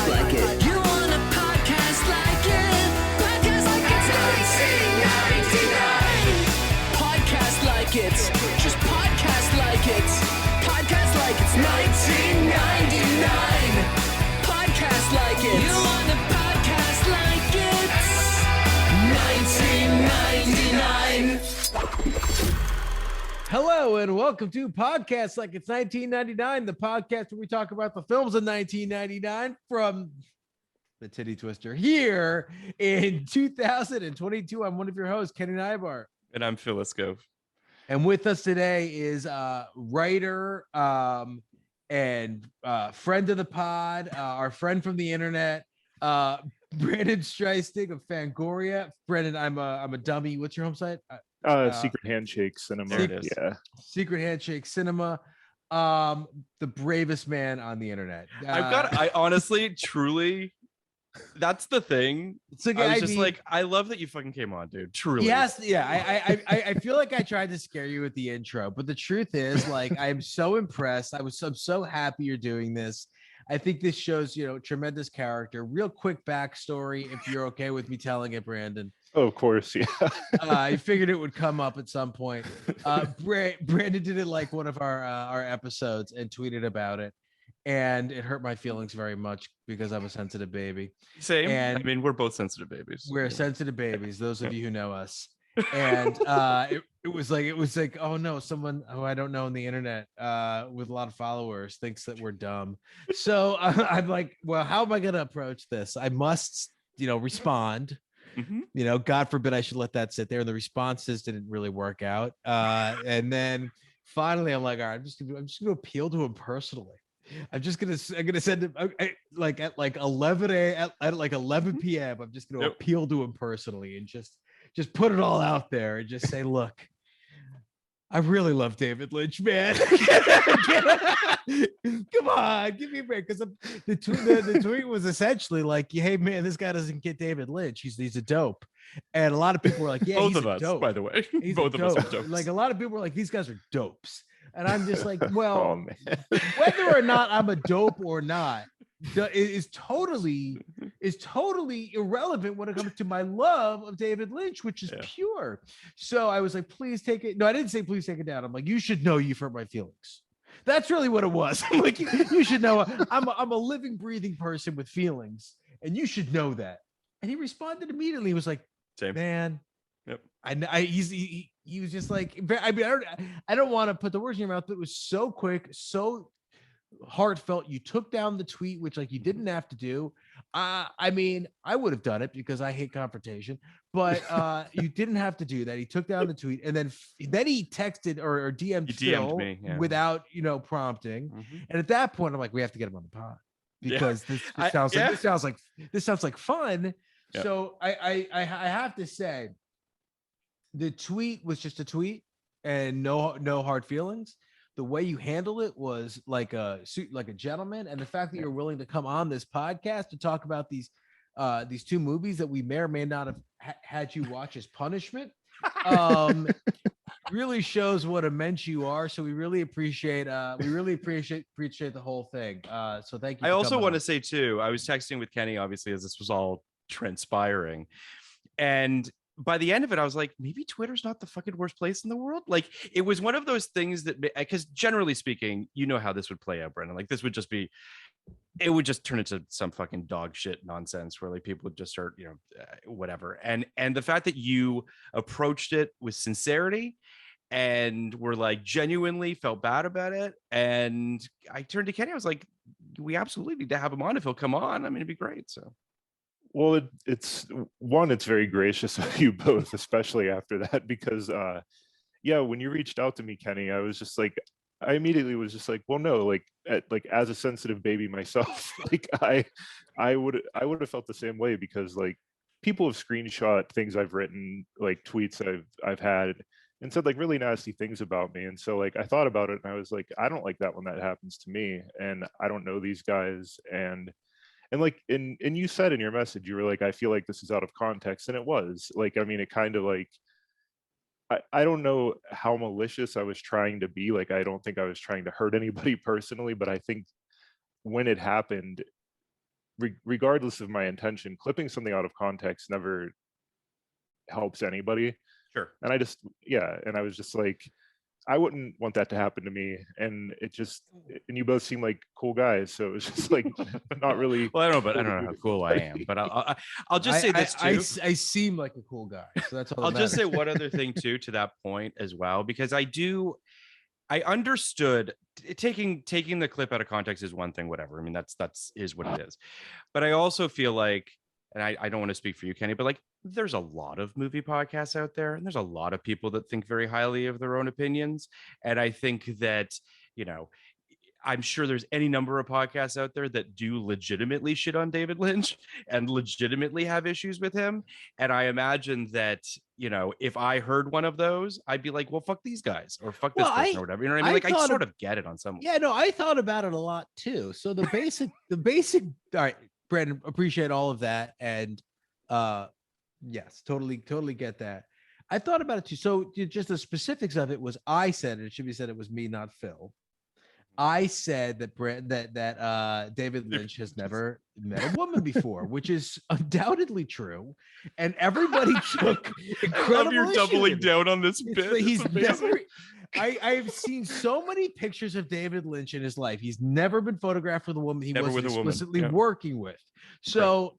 like it. You want a podcast like it? Podcast like it's 1999. Podcast like it. Just podcast like it. Podcast like it's 1999. Podcast like it. You want a podcast like it's 1999. Hello and welcome to Podcast Like It's 1999, the podcast where we talk about the films of 1999 from the Titty Twister here in 2022. I'm one of your hosts, Kenny Nybar. And I'm Phil Iskov. And with us today is writer and friend of the pod, our friend from the internet, Brandon Streuessnig of Fangoria. Brandon, I'm a dummy. What's your home site? Secret Handshake Cinema. Yeah. Secret Handshake Cinema. The bravest man on the internet. I honestly, truly, that's the thing. So I love that you fucking came on, dude. Truly. Yes, yeah. I feel like I tried to scare you with the intro, but the truth is, like, I'm so impressed. I'm so happy you're doing this. I think this shows, tremendous character. Real quick backstory, if you're okay with me telling it, Brandon. Oh, of course, yeah. I figured it would come up at some point. Brandon did it like one of our episodes and tweeted about it, and it hurt my feelings very much because I'm a sensitive baby. Same. And I mean, we're both sensitive babies. We're sensitive babies. Those of you who know us. And it was like, oh no, someone who I don't know on the internet with a lot of followers thinks that we're dumb. So I'm like, well, how am I going to approach this? I must, respond. Mm-hmm. God forbid I should let that sit there. And the responses didn't really work out. And then finally, I'm like, all right, I'm just gonna appeal to him personally. I'm gonna send him at 11 p.m. I'm just gonna appeal to him personally and just put it all out there and just say, look, I really love David Lynch, man. Come on, give me a break. Because the tweet was essentially like, hey, man, this guy doesn't get David Lynch. He's a dope. And a lot of people were like, yeah, both he's of us, dope. By the way. He's both of us are dopes. Like, a lot of people were like, these guys are dopes. And I'm just like, well, Oh, man. whether or not I'm a dope or not is totally irrelevant when it comes to my love of David Lynch, which is pure. So I was like, please take it. No, I didn't say please take it down. I'm like, you should know you've hurt my feelings. That's really what it was. I'm like, you should know I'm a living, breathing person with feelings, and you should know that. And he responded immediately. He was like, same. Man. Yep. He was just like, I mean, I don't want to put the words in your mouth, but it was so quick, so heartfelt. You took down the tweet, which like you didn't have to do. I mean, I would have done it because I hate confrontation, but you didn't have to do that. He took down the tweet, and then he texted or DM'd Phil me, without prompting. Mm-hmm. And at that point, I'm like, we have to get him on the pod because this sounds like fun. Yep. So I have to say, the tweet was just a tweet and no hard feelings. The way you handle it was like a gentleman, and the fact that you're willing to come on this podcast to talk about these two movies that we may or may not have had you watch as punishment really shows what immense you are. So we really appreciate the whole thing. So thank you. I also want to say too, I was texting with Kenny obviously as this was all transpiring, and by the end of it, I was like, maybe Twitter's not the fucking worst place in the world. Like, it was one of those things that, because generally speaking, you know how this would play out, Brendan. Like, it would just turn into some fucking dog shit nonsense where like people would just start, whatever. And the fact that you approached it with sincerity and were like genuinely felt bad about it. And I turned to Kenny, I was like, we absolutely need to have him on if he'll come on. I mean, it'd be great. So. Well, it's very gracious of you both, especially after that, because when you reached out to me, Kenny, I immediately was just like, well, no, like as a sensitive baby myself, like I would have felt the same way, because like people have screenshot things I've written, like tweets I've had, and said like really nasty things about me. And so like I thought about it and I was like, I don't like that when that happens to me, and I don't know these guys. And like, and you said in your message, you were like, I feel like this is out of context. And it was like, I mean, it kind of like, I don't know how malicious I was trying to be. Like, I don't think I was trying to hurt anybody personally, but I think when it happened, regardless of my intention, clipping something out of context never helps anybody. Sure. And I was just like, I wouldn't want that to happen to me. And you both seem like cool guys, so it was just like not really. Well, I don't know how cool I am, but I'll just say this too. I seem like a cool guy, so that's all. I'll just say one other thing too to that point as well, because I understood taking the clip out of context is one thing, whatever. I mean, that's is what it is. But I also feel like, and I don't want to speak for you, Kenny, but like there's a lot of movie podcasts out there, and there's a lot of people that think very highly of their own opinions. And I think that, I'm sure there's any number of podcasts out there that do legitimately shit on David Lynch and legitimately have issues with him. And I imagine that, if I heard one of those, I'd be like, well, fuck these guys or fuck this person or whatever. You know what I mean? Like I sort of get it on some. Yeah, no, I thought about it a lot too. So the basic, all right, Brandon, appreciate all of that. And yes, totally get that. I thought about it too. So just the specifics of it was, I said, it should be said, it was me, not Phil. I said that David Lynch has never met a woman before, which is undoubtedly true, and everybody took incredible. I love you're doubling down on this bit. He's never. I've seen so many pictures of David Lynch in his life. He's never been photographed with a woman he wasn't explicitly working with. So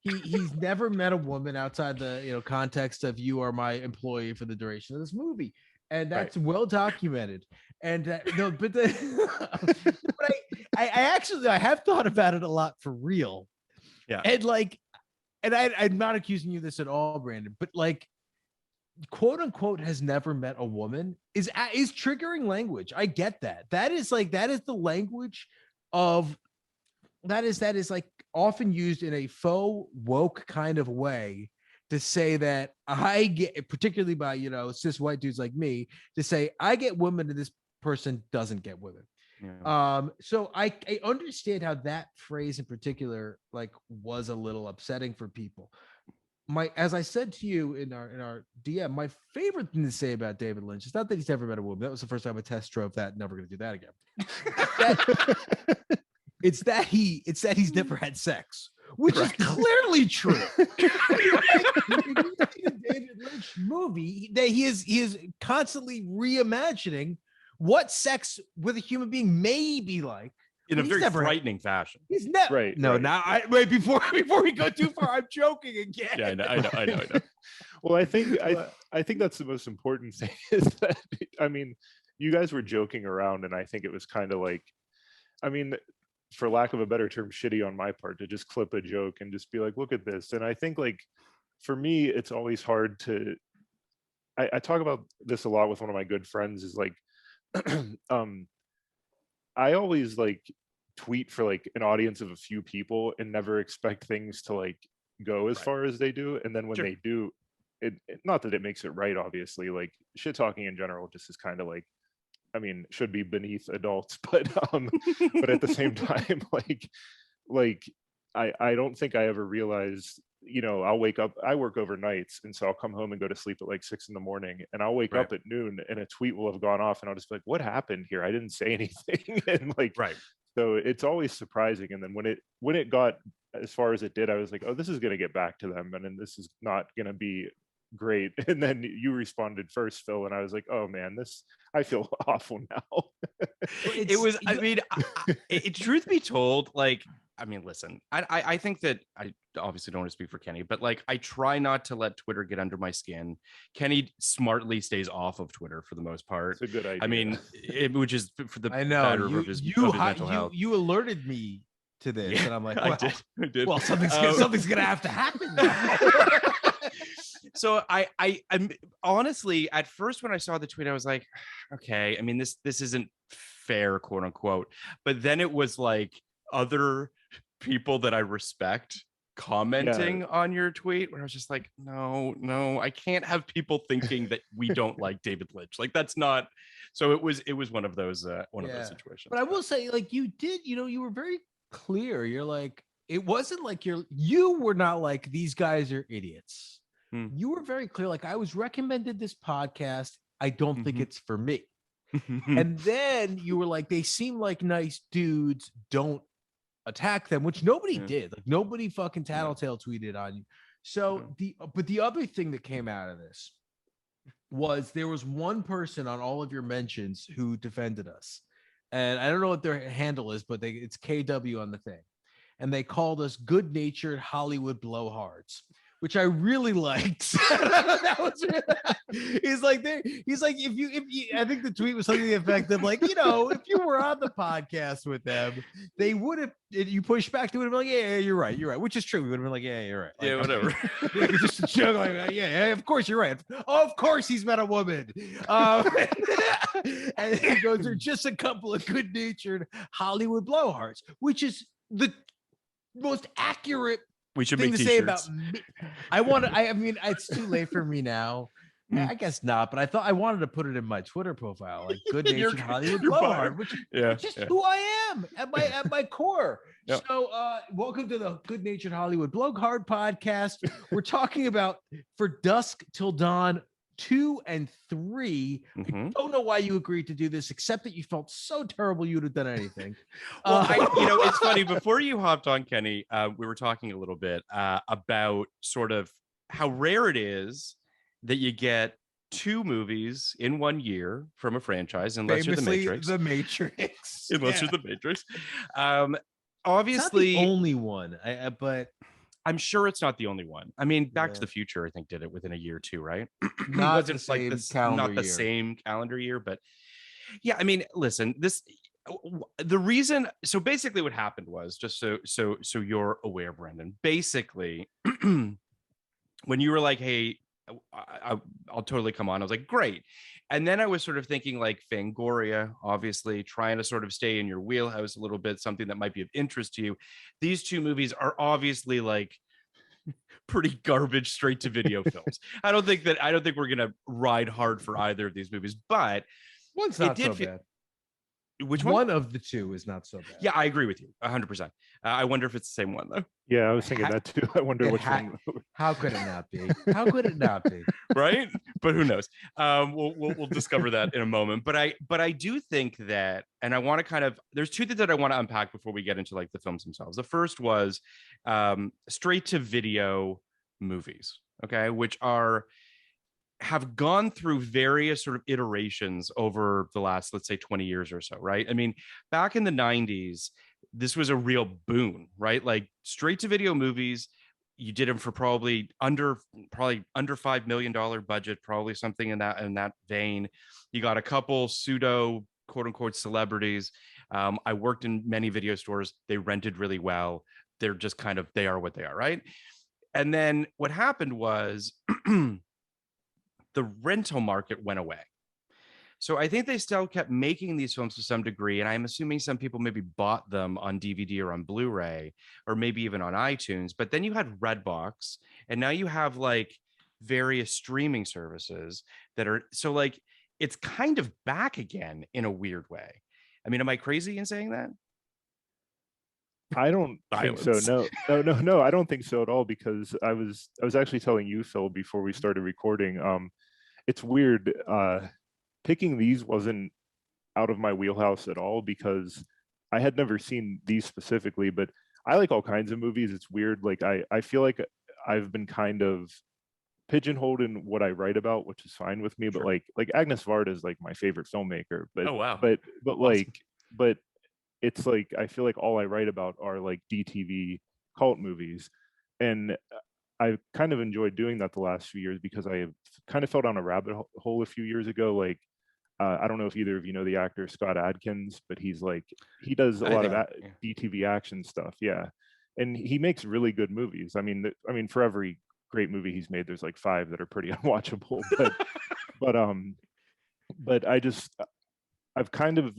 he's never met a woman outside the context of you are my employee for the duration of this movie, and that's well documented. And no, but I have thought about it a lot for real. Yeah. And I'm not accusing you of this at all, Brandon, but like, quote unquote, has never met a woman is triggering language. I get that. That is the language of that is like often used in a faux woke kind of way to say that I get, particularly by cis white dudes like me, to say I get women and this person doesn't get women. Yeah. So I understand how that phrase in particular was a little upsetting for people. As I said to you in our DM, my favorite thing to say about David Lynch is not that he's never met a woman. That was the first time I test drove that. Never going to do that again. It's that he's never had sex, which is clearly true. David Lynch movie that he is constantly reimagining what sex with a human being may be like in a very frightening fashion. He's never right. No, right. now before we go too far, I'm joking again. Yeah, I know. Well, I think that's the most important thing is that, I mean, you guys were joking around, and I think it was kind of like, I mean, for lack of a better term, shitty on my part to just clip a joke and just be like, look at this. And I think like for me, it's always hard to. I talk about this a lot with one of my good friends. Is like, I always like tweet for like an audience of a few people and never expect things to like go as far as they do. And then when they do, it not that it makes it right, obviously, like shit talking in general just is kind of like, I mean, should be beneath adults, but at the same time, like I don't think I ever realized, I'll wake up, I work overnights, and so I'll come home and go to sleep at like 6 a.m, and I'll wake up at noon and a tweet will have gone off and I'll just be like, what happened here? I didn't say anything. And like, so it's always surprising. And then when it got as far as it did, I was like, oh, this is going to get back to them. And then this is not going to be great. And then you responded first, Phil, and I was like, oh man, I feel awful now. It was, I mean, truth be told, like, I mean, listen, I think that I obviously don't want to speak for Kenny, but like, I try not to let Twitter get under my skin. Kenny smartly stays off of Twitter for the most part. It's a good idea. I mean, which is for the better of his mental health. You alerted me to this, and I'm like, well, I did. Well, something's gonna have to happen now. So I'm honestly, at first when I saw the tweet, I was like, okay, I mean, this isn't fair, quote unquote. But then it was like other people that I respect commenting on your tweet, where I was just like, no, I can't have people thinking that we don't like David Lynch. Like that's not. So it was one of those of those situations. But I will say, like, you did, you were very clear. You're like, it wasn't like you were not like, these guys are idiots. You were very clear. Like, I was recommended this podcast. I don't think it's for me. And then you were like, they seem like nice dudes. Don't attack them, which nobody Yeah. did. Like nobody fucking tattletale tweeted on you. So the other thing that came out of this was there was one person on all of your mentions who defended us. And I don't know what their handle is, but it's KW on the thing. And they called us good-natured Hollywood blowhards, which I really liked. That was he's like, if you, I think the tweet was something to the effect of like, if you were on the podcast with them, they would have, you pushed back, they would have been like, yeah, you're right, which is true. We would have been like, yeah, you're right. Like, Yeah, whatever. Just a joke like, yeah, of course you're right. Of course he's met a woman. And he goes, they're just a couple of good-natured Hollywood blowhards, which is the most accurate We should thing make to t-shirts. say about me. I mean, it's too late for me now. I guess not, but I thought I wanted to put it in my Twitter profile, like good-natured Hollywood blowhard, which is just who I am at my core. Yep. So welcome to the Good-Natured Hollywood Blowhard podcast. We're talking about For Dusk Till Dawn 2 and 3. I don't know why you agreed to do this, except that you felt so terrible you'd have done anything. Well, it's funny. Before you hopped on, Kenny, we were talking a little bit about sort of how rare it is that you get 2 movies in 1 year from a franchise, unless Famously, you're the Matrix. Unless you're the Matrix. it's Obviously, not the only one. But I'm sure it's not the only one. I mean, Back to the Future, I think, did it within a year too, right? Not the same calendar not the year. same calendar year, but yeah. I mean, listen, the reason. So basically, what happened was, just so you're aware, Brandon. Basically, when you were like, "Hey, I'll totally come on," I was like, "Great." And then I was sort of thinking like Fangoria, obviously trying to sort of stay in your wheelhouse a little bit, something that might be of interest to you. These 2 movies are obviously like pretty garbage straight to video films. I don't think we're going to ride hard for either of these movies, but one's not so bad. Which one? Of the 2 is not so bad. Yeah, I agree with you 100%. I wonder if it's the same one though. Yeah, I was thinking that too. I wonder which one. How could it not be? How could it not be? Right? But who knows? We'll discover that in a moment. But I do think that, and I want to kind of, there's 2 things that I want to unpack before we get into like the films themselves. The first was straight to video movies, okay, which have gone through various sort of iterations over the last, let's say, 20 years or so, right? I mean, back in the 90s, this was a real boon, right? Like straight to video movies, you did them for probably under $5 million budget, probably something in that vein. You got a couple pseudo quote unquote celebrities. I worked in many video stores. They rented really well. They're just kind of, they are what they are, right? And then what happened was the rental market went away. So I think they still kept making these films to some degree. And I'm assuming some people maybe bought them on DVD or on Blu-ray, or maybe even on iTunes. But then you had Redbox, and now you have like various streaming services that are, so like, it's kind of back again in a weird way. I mean, am I crazy in saying that? I don't think so. No, I don't think so at all, because I was actually telling you, Phil, before we started recording, it's weird. Picking these wasn't out of my wheelhouse at all, because I had never seen these specifically, but I like all kinds of movies. It's weird. Like I feel like I've been kind of pigeonholed in what I write about, which is fine with me. Sure. But like Agnes Varda is like my favorite filmmaker. But oh wow. But like but it's like I feel like all I write about are like DTV cult movies, and I kind of enjoyed doing that the last few years, because I kind of fell down a rabbit hole a few years ago. Like I don't know if either of you know the actor Scott Adkins, but he does a lot of DTV action stuff. Yeah, and he makes really good movies. I mean, for every great movie he's made, there's like 5 that are pretty unwatchable. But I've kind of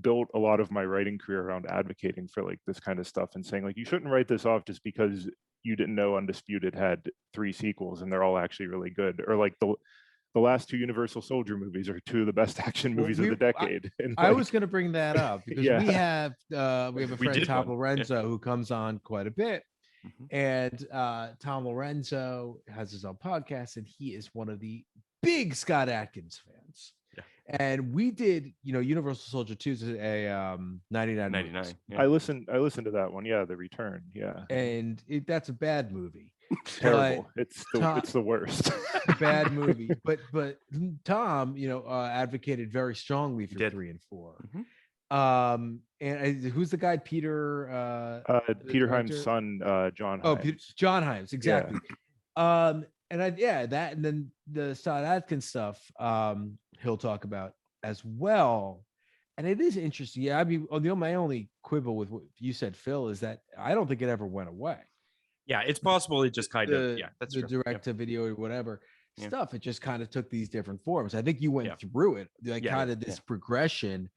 built a lot of my writing career around advocating for like this kind of stuff and saying like, you shouldn't write this off just because you didn't know Undisputed had 3 sequels and they're all actually really good, or like the last 2 Universal Soldier movies are 2 of the best action movies of the decade. I was going to have because we have a friend, Tom Lorenzo, who comes on quite a bit. And Tom Lorenzo has his own podcast, and he is one of the big Scott Adkins fans. And we did, Universal Soldier 2 is a 99 99. movies. Yeah. I listened to that one. Yeah, The Return. Yeah. And that's a bad movie. Terrible. It's Tom- the worst. A bad movie. But Tom, advocated very strongly for did. 3 and 4. Mhm. And who's the guy? Peter the Peter director? Hyams' son, John Oh, Hyams. John Hyams, exactly. And that, and then the Scott Adkins stuff, he'll talk about as well. And it is interesting. Yeah, I mean, my only quibble with what you said, Phil, is that I don't think it ever went away. Yeah, it's possible it just kind of, that's the true. direct to video or whatever Yeah. stuff. It just kind of took these different forms. I think you went through it, like kind of this progression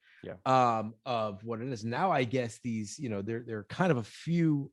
of what it is. Now, I guess these, they're kind of a few,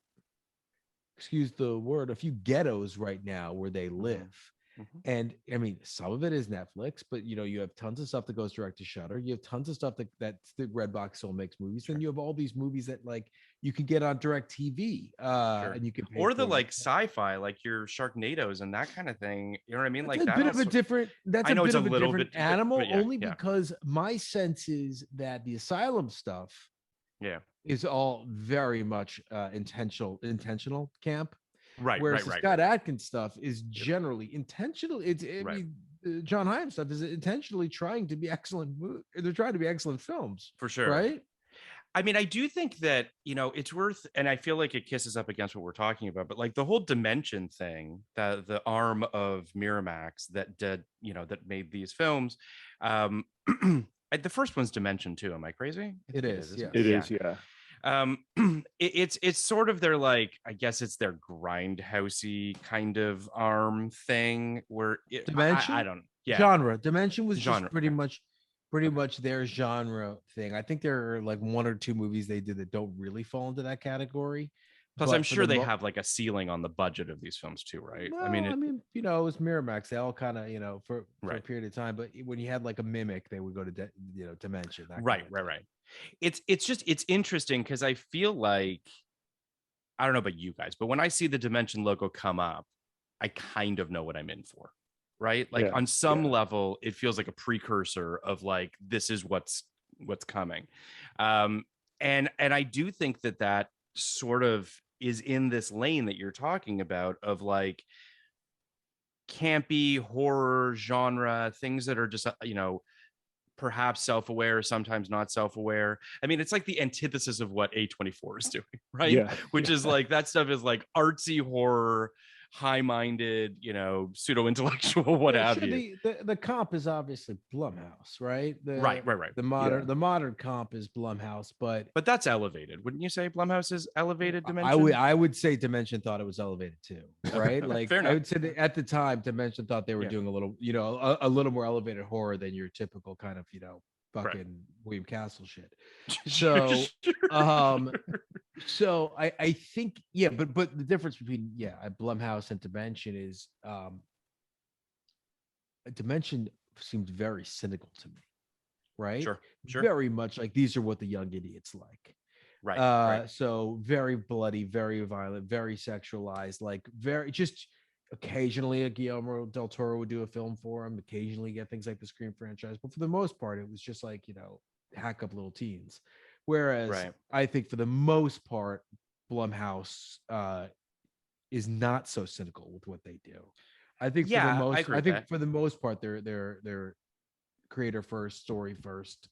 excuse the word, a few ghettos right now where they live. Mhm. And I mean, some of it is Netflix, but you have tons of stuff that goes direct to Shudder. You have tons of stuff that's the Redbox still makes movies. Then you have all these movies that like you can get on direct TV, and you can pay or the for like it. sci-fi, like your Sharknadoes and that kind of thing. You know what I mean? That's Like a that bit of a also- different. That's I know a it's bit a of a little different bit, animal, but only because my sense is that the Asylum stuff, is all very much intentional camp. Right, Whereas right, the Scott right. Adkins stuff is generally intentional. I mean, the John Hyams stuff is intentionally trying to be excellent. They're trying to be excellent films, For sure. right? I mean, I do think that, it's worth, and I feel like it kisses up against what we're talking about, but like the whole Dimension thing, the arm of Miramax that did, that made these films. The first one's Dimension too. Am I crazy? It is. Yeah. It is. Yeah. It's sort of their, like, I guess it's their grindhousey kind of arm thing where Dimension. I don't genre. Dimension was genre, just pretty much their genre thing. I think there are like 1 or 2 movies they did that don't really fall into that category. Plus, but I'm for sure the they have like a ceiling on the budget of these films too, right? Well, I mean, it was Miramax. They all kind of, for a period of time. But when you had like a Mimic, they would go to Dimension. Right. It's interesting because I feel like, I don't know about you guys, but when I see the Dimension logo come up, I kind of know what I'm in for, right? Like on some level, it feels like a precursor of like, this is what's coming. And I do think that sort of is in this lane that you're talking about of like campy horror genre, things that are just, perhaps self-aware, sometimes not self-aware. I mean, it's like the antithesis of what A24 is doing, right? Yeah. Which is like, that stuff is like artsy horror, high-minded, pseudo-intellectual, what have you. The comp is obviously Blumhouse, right? Right. The modern comp is Blumhouse, but that's elevated, wouldn't you say? Blumhouse is elevated Dimension. I would say Dimension thought it was elevated too, right? Like I would say that at the time, Dimension thought they were doing a little, a little more elevated horror than your typical kind of, fucking William Castle shit. So, so I think, but the difference between Blumhouse and Dimension is Dimension seemed very cynical to me, right? Sure. Very much like these are what the young idiots like. Right. So very bloody, very violent, very sexualized, like very just occasionally a Guillermo del Toro would do a film for him, occasionally get things like the Scream franchise, but for the most part, it was just like, hack up little teens. Whereas I think for the most part, Blumhouse is not so cynical with what they do. I think for the most part, they're creator first, story first.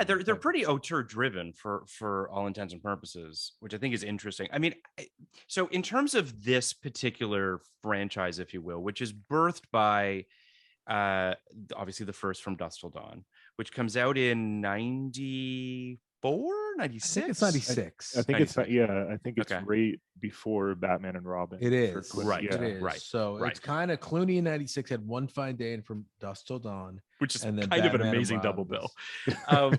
They're pretty auteur driven for all intents and purposes, which I think is interesting. I mean, so in terms of this particular franchise, if you will, which is birthed by obviously the first From Dusk Till Dawn, which comes out in 94, 96. I think it's 96. I think 96. I think it's right before Batman and Robin. It is. Right. It is. Right. So it's kind of Clooney in 96 had One Fine Day and From Dusk Till Dawn, which is and then kind of an Batman amazing and double Robin bill.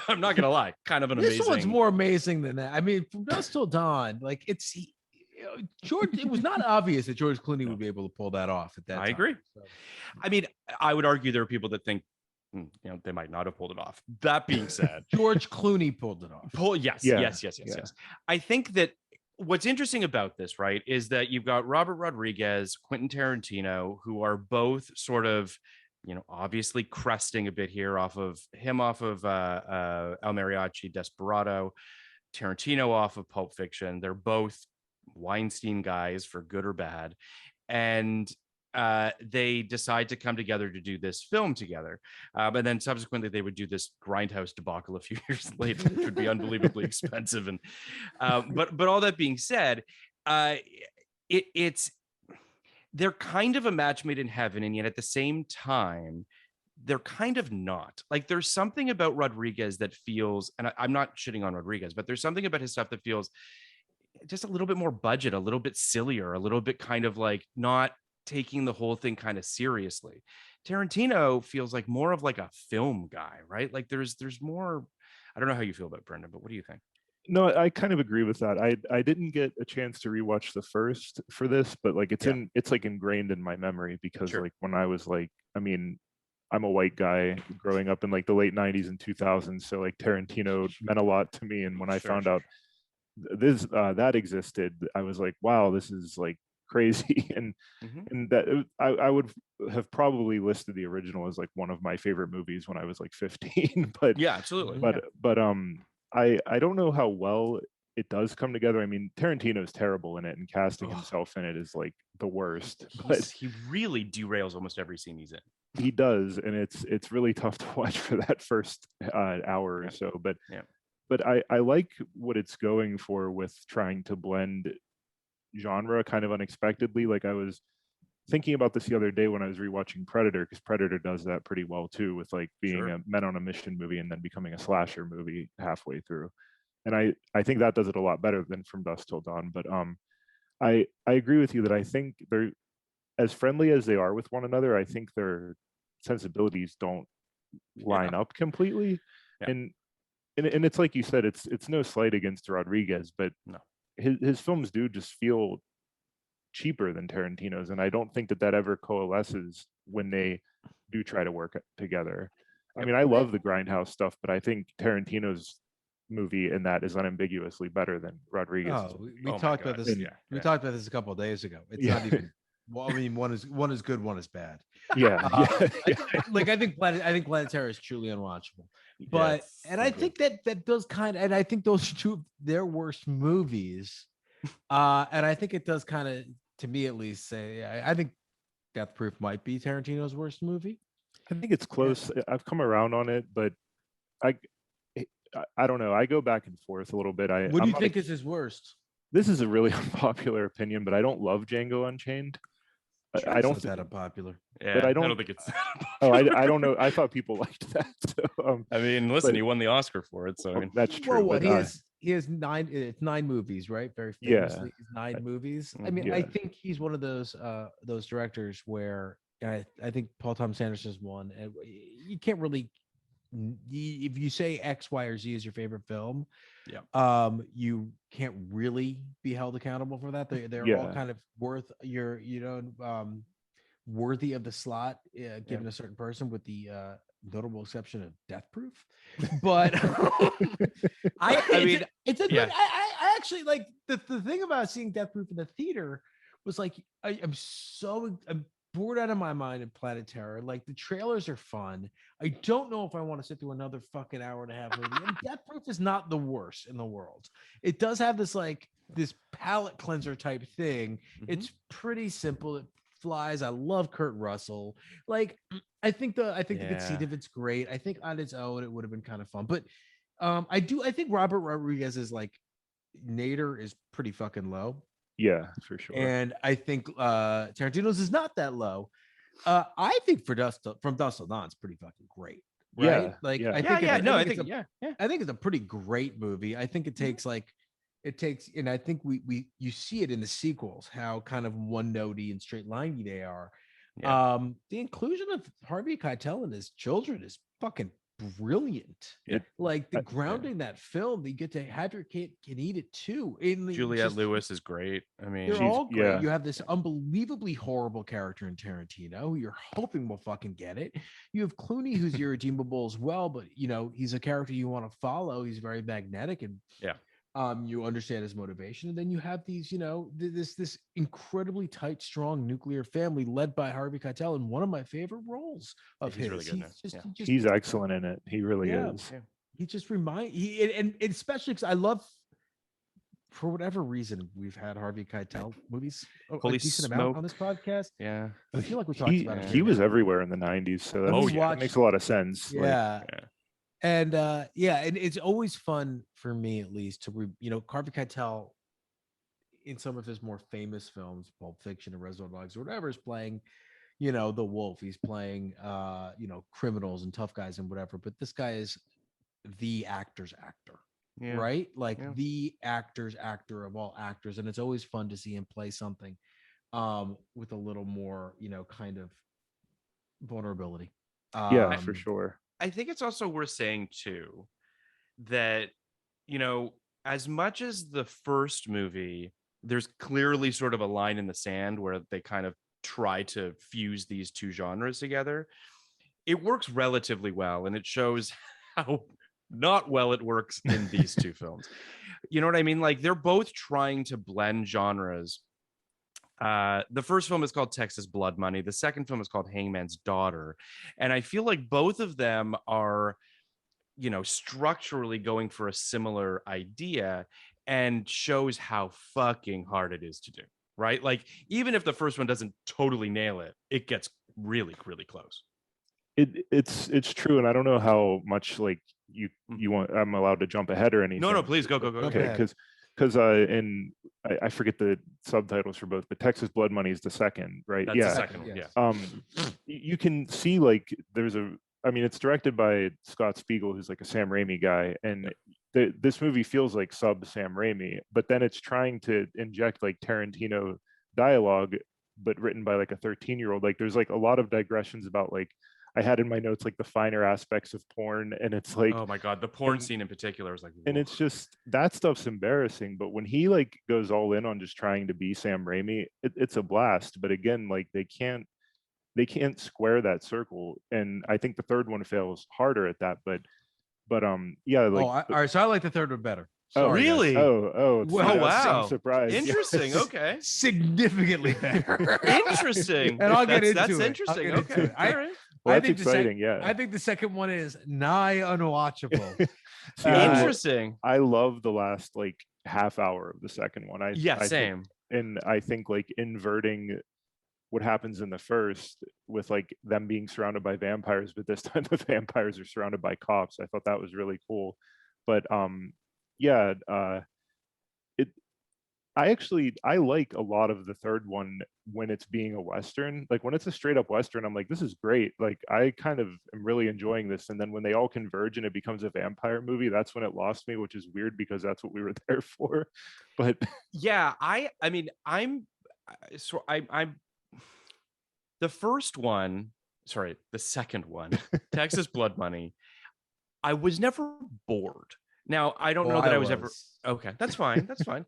I'm not gonna lie, kind of an amazing. This one's more amazing than that. I mean, From Dusk Till Dawn, like George. It was not obvious that George Clooney would be able to pull that off at that time. I agree. So. I mean, I would argue there are people that think, they might not have pulled it off. That being said, George Clooney pulled it off. Yes. I think that what's interesting about this, right, is that you've got Robert Rodriguez, Quentin Tarantino, who are both sort of obviously cresting a bit here off of El Mariachi, Desperado, Tarantino off of Pulp Fiction. They're both Weinstein guys, for good or bad, and they decide to come together to do this film together, and then subsequently they would do this Grindhouse debacle a few years later, which would be unbelievably expensive. And but all that being said, it's they're kind of a match made in heaven, and yet at the same time they're kind of not. Like, there's something about Rodriguez that feels, and I'm not shitting on Rodriguez, but there's something about his stuff that feels just a little bit more budget, a little bit sillier, a little bit kind of like not taking the whole thing kind of seriously. Tarantino feels like more of like a film guy, right? Like there's more. I don't know how you feel about Brendan, but what do you think? No, I kind of agree with that. I didn't get a chance to rewatch the first for this, but like it's like ingrained in my memory because like when I was like, I mean, I'm a white guy growing up in like the late 90s and 2000s, so like Tarantino meant a lot to me. And when I found out this that existed, I was like, wow, this is like crazy. And that I would have probably listed the original as like one of my favorite movies when I was like 15. But yeah, absolutely. But I don't know how well it does come together. I mean, Tarantino's terrible in it, and casting himself in it is like the worst. But he really derails almost every scene he's in. He does, and it's really tough to watch for that first hour or so. But I like what it's going for with trying to blend genre kind of unexpectedly. Like, I was thinking about this the other day when I was rewatching Predator, because Predator does that pretty well too, with like being a men on a mission movie and then becoming a slasher movie halfway through. And I think that does it a lot better than From Dusk Till Dawn. But I agree with you that I think they're as friendly as they are with one another. I think their sensibilities don't line up completely. And it's like you said, it's no slight against Rodriguez, but his films do just feel cheaper than Tarantino's, and I don't think that ever coalesces when they do try to work together. I mean, I love the Grindhouse stuff, but I think Tarantino's movie in that is unambiguously better than Rodriguez. Oh, we talked about this. We talked about this a couple of days ago. It's not even. Well, I mean, one is good, one is bad. Like I think Planet Terror is truly unwatchable. But and I think that does kind of, and I think those are two of their worst movies. And I think it does kind of, to me at least, say I think Death Proof might be Tarantino's worst movie. I think it's close. I've come around on it, but I don't know. I go back and forth a little bit. What do you think is his worst? This is a really unpopular opinion, but I don't love Django Unchained. I don't think that unpopular. Yeah, but I don't think it's. I don't know. I thought people liked that. So, I mean, listen, he won the Oscar for it, so I mean, that's true. Well, he has 9 movies, right? Very famously, 9 movies. I mean, I think he's one of those directors where I think Paul Thomas Anderson's one, and you can't really, if you say X, Y, or Z is your favorite film, you can't really be held accountable for that. They're all kind of worth worthy of the slot given a certain person, with the notable exception of Death Proof. But I actually like the thing about seeing Death Proof in the theater was like I'm bored out of my mind in Planet Terror. Like, the trailers are fun. I don't know if I want to sit through another fucking hour and a half movie. And Death Proof is not the worst in the world. It does have this palate cleanser type thing. It's pretty simple. It flies. I love Kurt Russell. Like, I think the conceit of it's great. I think on its own it would have been kind of fun. But I think Robert Rodriguez is like Nader is pretty fucking low. Yeah, for sure. And I think Tarantino's is not that low. I think From Dusk Till Dawn is pretty fucking great. Right? I think it's a pretty great movie. I think it takes and I think you see it in the sequels, how kind of one-notey and straight-liney they are. The inclusion of Harvey Keitel and his children is fucking brilliant. The grounding that film, you get to have your kid can eat it too. Juliette Lewis is great. I mean, they're all great. You have this unbelievably horrible character in Tarantino who you're hoping will fucking get it. You have Clooney, who's irredeemable as well, but he's a character you want to follow. He's very magnetic, and You understand his motivation, and then you have these, this incredibly tight, strong nuclear family led by Harvey Keitel in one of my favorite roles of He's his. really good in it. He's excellent in it. He really is. Yeah. He just and especially because I love, for whatever reason, we've had Harvey Keitel movies a decent amount on this podcast. Yeah, I feel like we talked about it. He was everywhere in the 90s, so that makes a lot of sense. Yeah. And and it's always fun for me, at least, to Harvey Keitel in some of his more famous films, Pulp Fiction and Reservoir Dogs or whatever, is playing, the wolf. He's playing criminals and tough guys and whatever. But this guy is the actor's actor. Yeah. Right? Like the actor's actor of all actors. And it's always fun to see him play something with a little more, kind of vulnerability. For sure. I think it's also worth saying too that, as much as the first movie, there's clearly sort of a line in the sand where they kind of try to fuse these two genres together. It works relatively well, and it shows how not well it works in these two films. You know what I mean? Like, they're both trying to blend genres. The first film is called Texas Blood Money. The second film is called Hangman's Daughter. And I feel like both of them are, structurally going for a similar idea, and shows how fucking hard it is to do, right? Like, even if the first one doesn't totally nail it, it gets really, really close. It's true. And I don't know how much like you want, I'm allowed to jump ahead or anything. No, please go. Okay. Because I forget the subtitles for both, but Texas Blood Money is the second, right? That's the second one. Yeah. You can see like it's directed by Scott Spiegel, who's like a Sam Raimi guy, and this movie feels like sub Sam Raimi, but then it's trying to inject like Tarantino dialogue, but written by like a 13-year-old. Like, there's like a lot of digressions about, like, I had in my notes like the finer aspects of porn, and it's like, oh my god, the porn scene in particular is like, whoa. And it's just, that stuff's embarrassing. But when he like goes all in on just trying to be Sam Raimi, it's a blast. But again, like, they can't square that circle, and I think the third one fails harder at that. But yeah, like, all right, so I like the third one better. Sorry, oh really? Guys. Oh wow! I'm surprised. Interesting. Okay, significantly better. Interesting. And I'll get into that's it. interesting. Okay, all right. Well, that's exciting. I think the second one is nigh unwatchable. Interesting. I love the last like half hour of the second one. Same. And I think like inverting what happens in the first with like them being surrounded by vampires, but this time the vampires are surrounded by cops. I thought that was really cool. But I like a lot of the third one when it's being a Western. Like, when it's a straight up Western, I'm like, this is great. Like, I kind of am really enjoying this. And then when they all converge and it becomes a vampire movie, that's when it lost me, which is weird because that's what we were there for. But yeah, I'm the first one, the second one, Texas Blood Money, I was never bored. Now, I don't know that I was ever. Okay, that's fine. That's fine.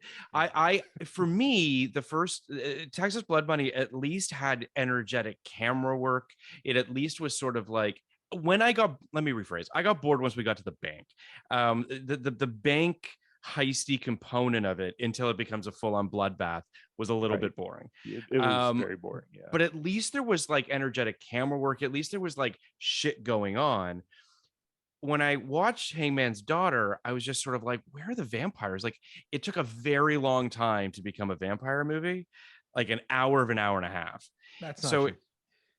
For me, the first Texas Blood Money at least had energetic camera work. It at least was sort of like, let me rephrase. I got bored once we got to the bank. The bank heisty component of it, until it becomes a full-on bloodbath, was a little bit boring. It was very boring. Yeah. But at least there was like energetic camera work. At least there was like shit going on. When I watched Hangman's Daughter, I was just sort of like, where are the vampires? Like, it took a very long time to become a vampire movie, like an hour and a half. That's not so true.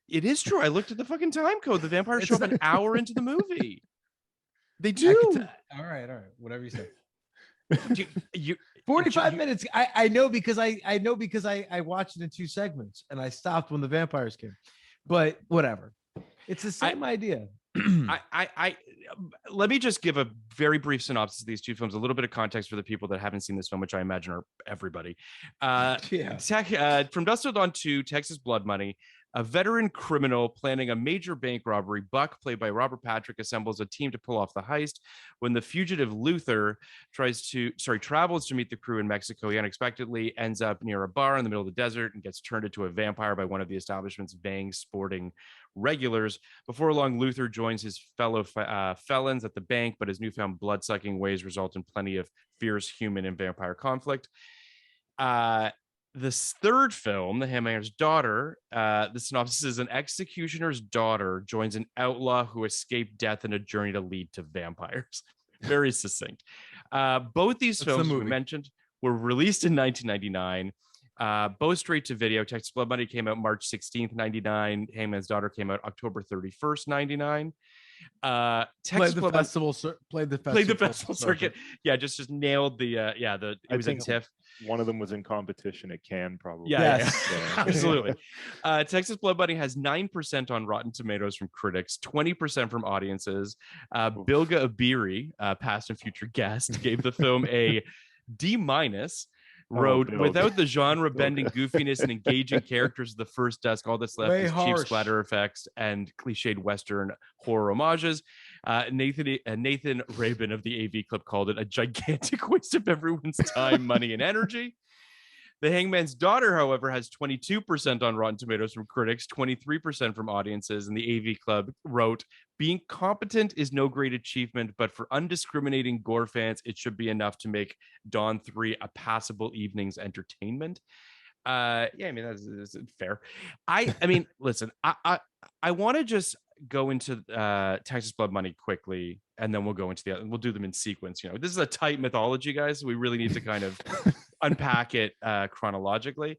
It is true. I looked at the fucking time code. The vampires show up an hour into the movie. They do. All right. Whatever you say. You 45 minutes. I know because I watched it in two segments and I stopped when the vampires came. But whatever. It's the same idea. Let me just give a very brief synopsis of these two films, a little bit of context for the people that haven't seen this film, which I imagine are everybody. From Dusk Until Dawn 2, Texas Blood Money. A veteran criminal planning a major bank robbery, Buck, played by Robert Patrick, assembles a team to pull off the heist. When the fugitive Luther travels to meet the crew in Mexico, he unexpectedly ends up near a bar in the middle of the desert and gets turned into a vampire by one of the establishment's vain sporting regulars. Before long, Luther joins his fellow felons at the bank, but his newfound blood-sucking ways result in plenty of fierce human and vampire conflict. This third film, The Handmaid's Daughter, the synopsis is: an executioner's daughter joins an outlaw who escaped death in a journey to lead to vampires. Very succinct. Both these films we mentioned were released in 1999. Both straight to video. Texas Blood Money came out March 16th, 99. Handmaid's Daughter came out October 31st, 99. Played the festival circuit. Yeah, just nailed the it was in TIFF. One of them was in competition at Cannes, probably. Yes. Absolutely. Texas Blood Bunny has 9% on Rotten Tomatoes from critics, 20% from audiences. Bilga Abiri, past and future guest, gave the film a D-. Wrote, without the genre-bending goofiness and engaging characters of the first Dusk, all that's left is cheap splatter effects and cliched Western horror homages. Nathan Rabin of the AV Club called it a gigantic waste of everyone's time, money, and energy. The Hangman's Daughter, however, has 22% on Rotten Tomatoes from critics, 23% from audiences, and the AV Club wrote, being competent is no great achievement, but for undiscriminating gore fans, it should be enough to make Dawn 3 a passable evening's entertainment. I mean, that's fair. I mean, listen, I want to just go into Texas Blood Money quickly, and then we'll go into we'll do them in sequence. You know, this is a tight mythology, guys, so we really need to kind of unpack it chronologically.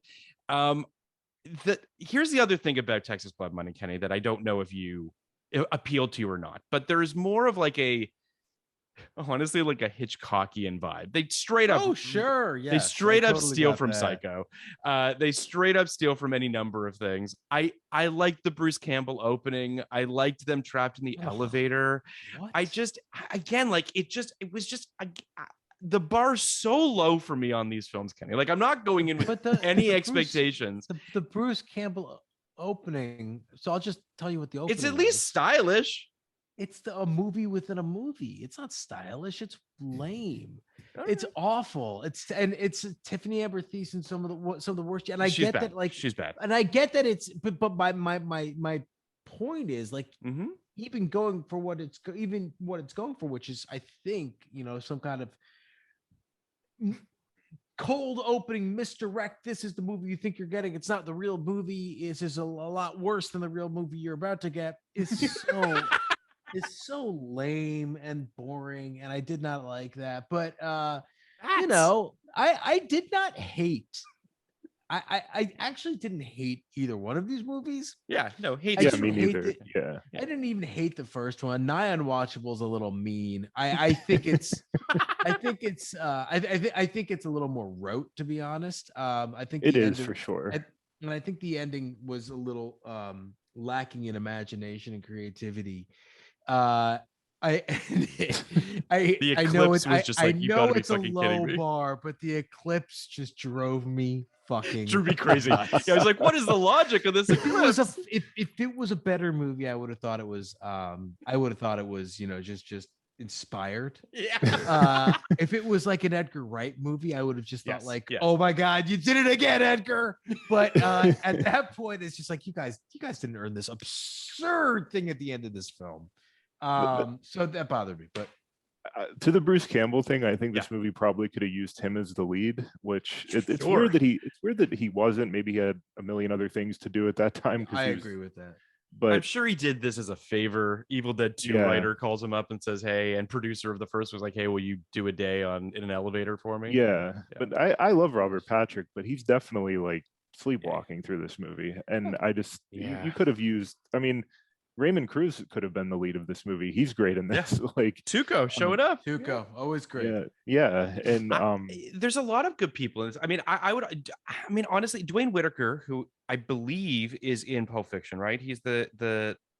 Here's the other thing about Texas Blood Money, Kenny, that I don't know if you appealed to you or not, but there is more of like honestly like a Hitchcockian vibe. They straight up they straight up steal from Psycho. They straight up steal from any number of things. I liked the Bruce Campbell opening. I liked them trapped in the elevator. I just, again, like it was just the bar's so low for me on these films, Kenny. Like I'm not going in with any expectations. The Bruce Campbell opening, so I'll just tell you what the opening it's at least stylish. It's a movie within a movie. It's not stylish. It's lame. It's awful. It's Tiffany Amber Thiessen, some of the worst. And I get that, like, she's bad. And I get that but my point is, like, even going for what it's going for, which is, I think, you know, some kind of cold opening misdirect. This is the movie you think you're getting. It's not the real movie. This is a lot worse than the real movie you're about to get. It's so lame and boring, and I did not like that. But you know, I did not hate. I actually didn't hate either one of these movies. Yeah, no hate. Yeah, me neither. I didn't even hate the first one. Nigh Unwatchable is a little mean. I think it's I think it's a little more rote, to be honest. I think it is for sure. And I think the ending was a little lacking in imagination and creativity. I know it's a low bar, but the Eclipse just drove me crazy. Yeah, I was like, what is the logic of this Eclipse? If it was a better movie, I would have thought it was you know, just inspired. Yeah. If it was like an Edgar Wright movie, I would have just thought oh my God, you did it again, Edgar. But at that point, it's just like, you guys didn't earn this absurd thing at the end of this film. So that bothered me. But to the Bruce Campbell thing, I think this movie probably could have used him as the lead, which it's weird that he wasn't. Maybe he had a million other things to do at that time. I agree with that. But I'm sure he did this as a favor. Evil Dead 2 writer calls him up and says, hey, and producer of the first was like, hey, will you do a day in an elevator for me? Yeah. But I love Robert Patrick, but he's definitely like sleepwalking through this movie. And I just, you could have used, I mean, Raymond Cruz could have been the lead of this movie. He's great in this. Like Tuco showing up. Tuco, always great. Yeah. And there's a lot of good people in this. I mean, I mean, honestly, Dwayne Whitaker, who I believe is in Pulp Fiction, right? He's the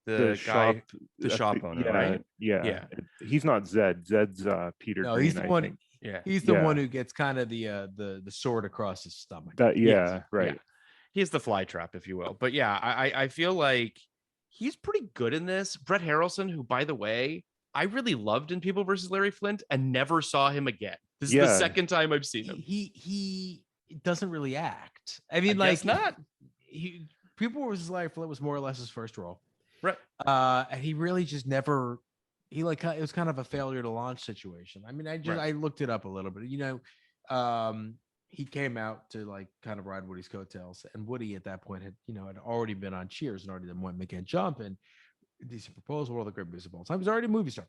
guy, the shop owner, right? Yeah. He's not Zed. Zed's Peter Green, he's the one. think. Yeah, he's the one who gets kind of the sword across his stomach. Right. Yeah. He's the fly trap, if you will. But yeah, I feel like he's pretty good in this. Brett Harrelson, who, by the way, I really loved in People versus Larry Flint and never saw him again. This is the second time I've seen him. He doesn't really act. I mean, I guess not. People versus Larry Flint was more or less his first role. Right. And he really just never. It was kind of a failure to launch situation. I mean, I looked it up a little bit. He came out to like kind of ride Woody's coattails, and Woody at that point had already been on Cheers and already done One Man Can't Jump and Decent Proposal, all the great movies of all time. He was already a movie star.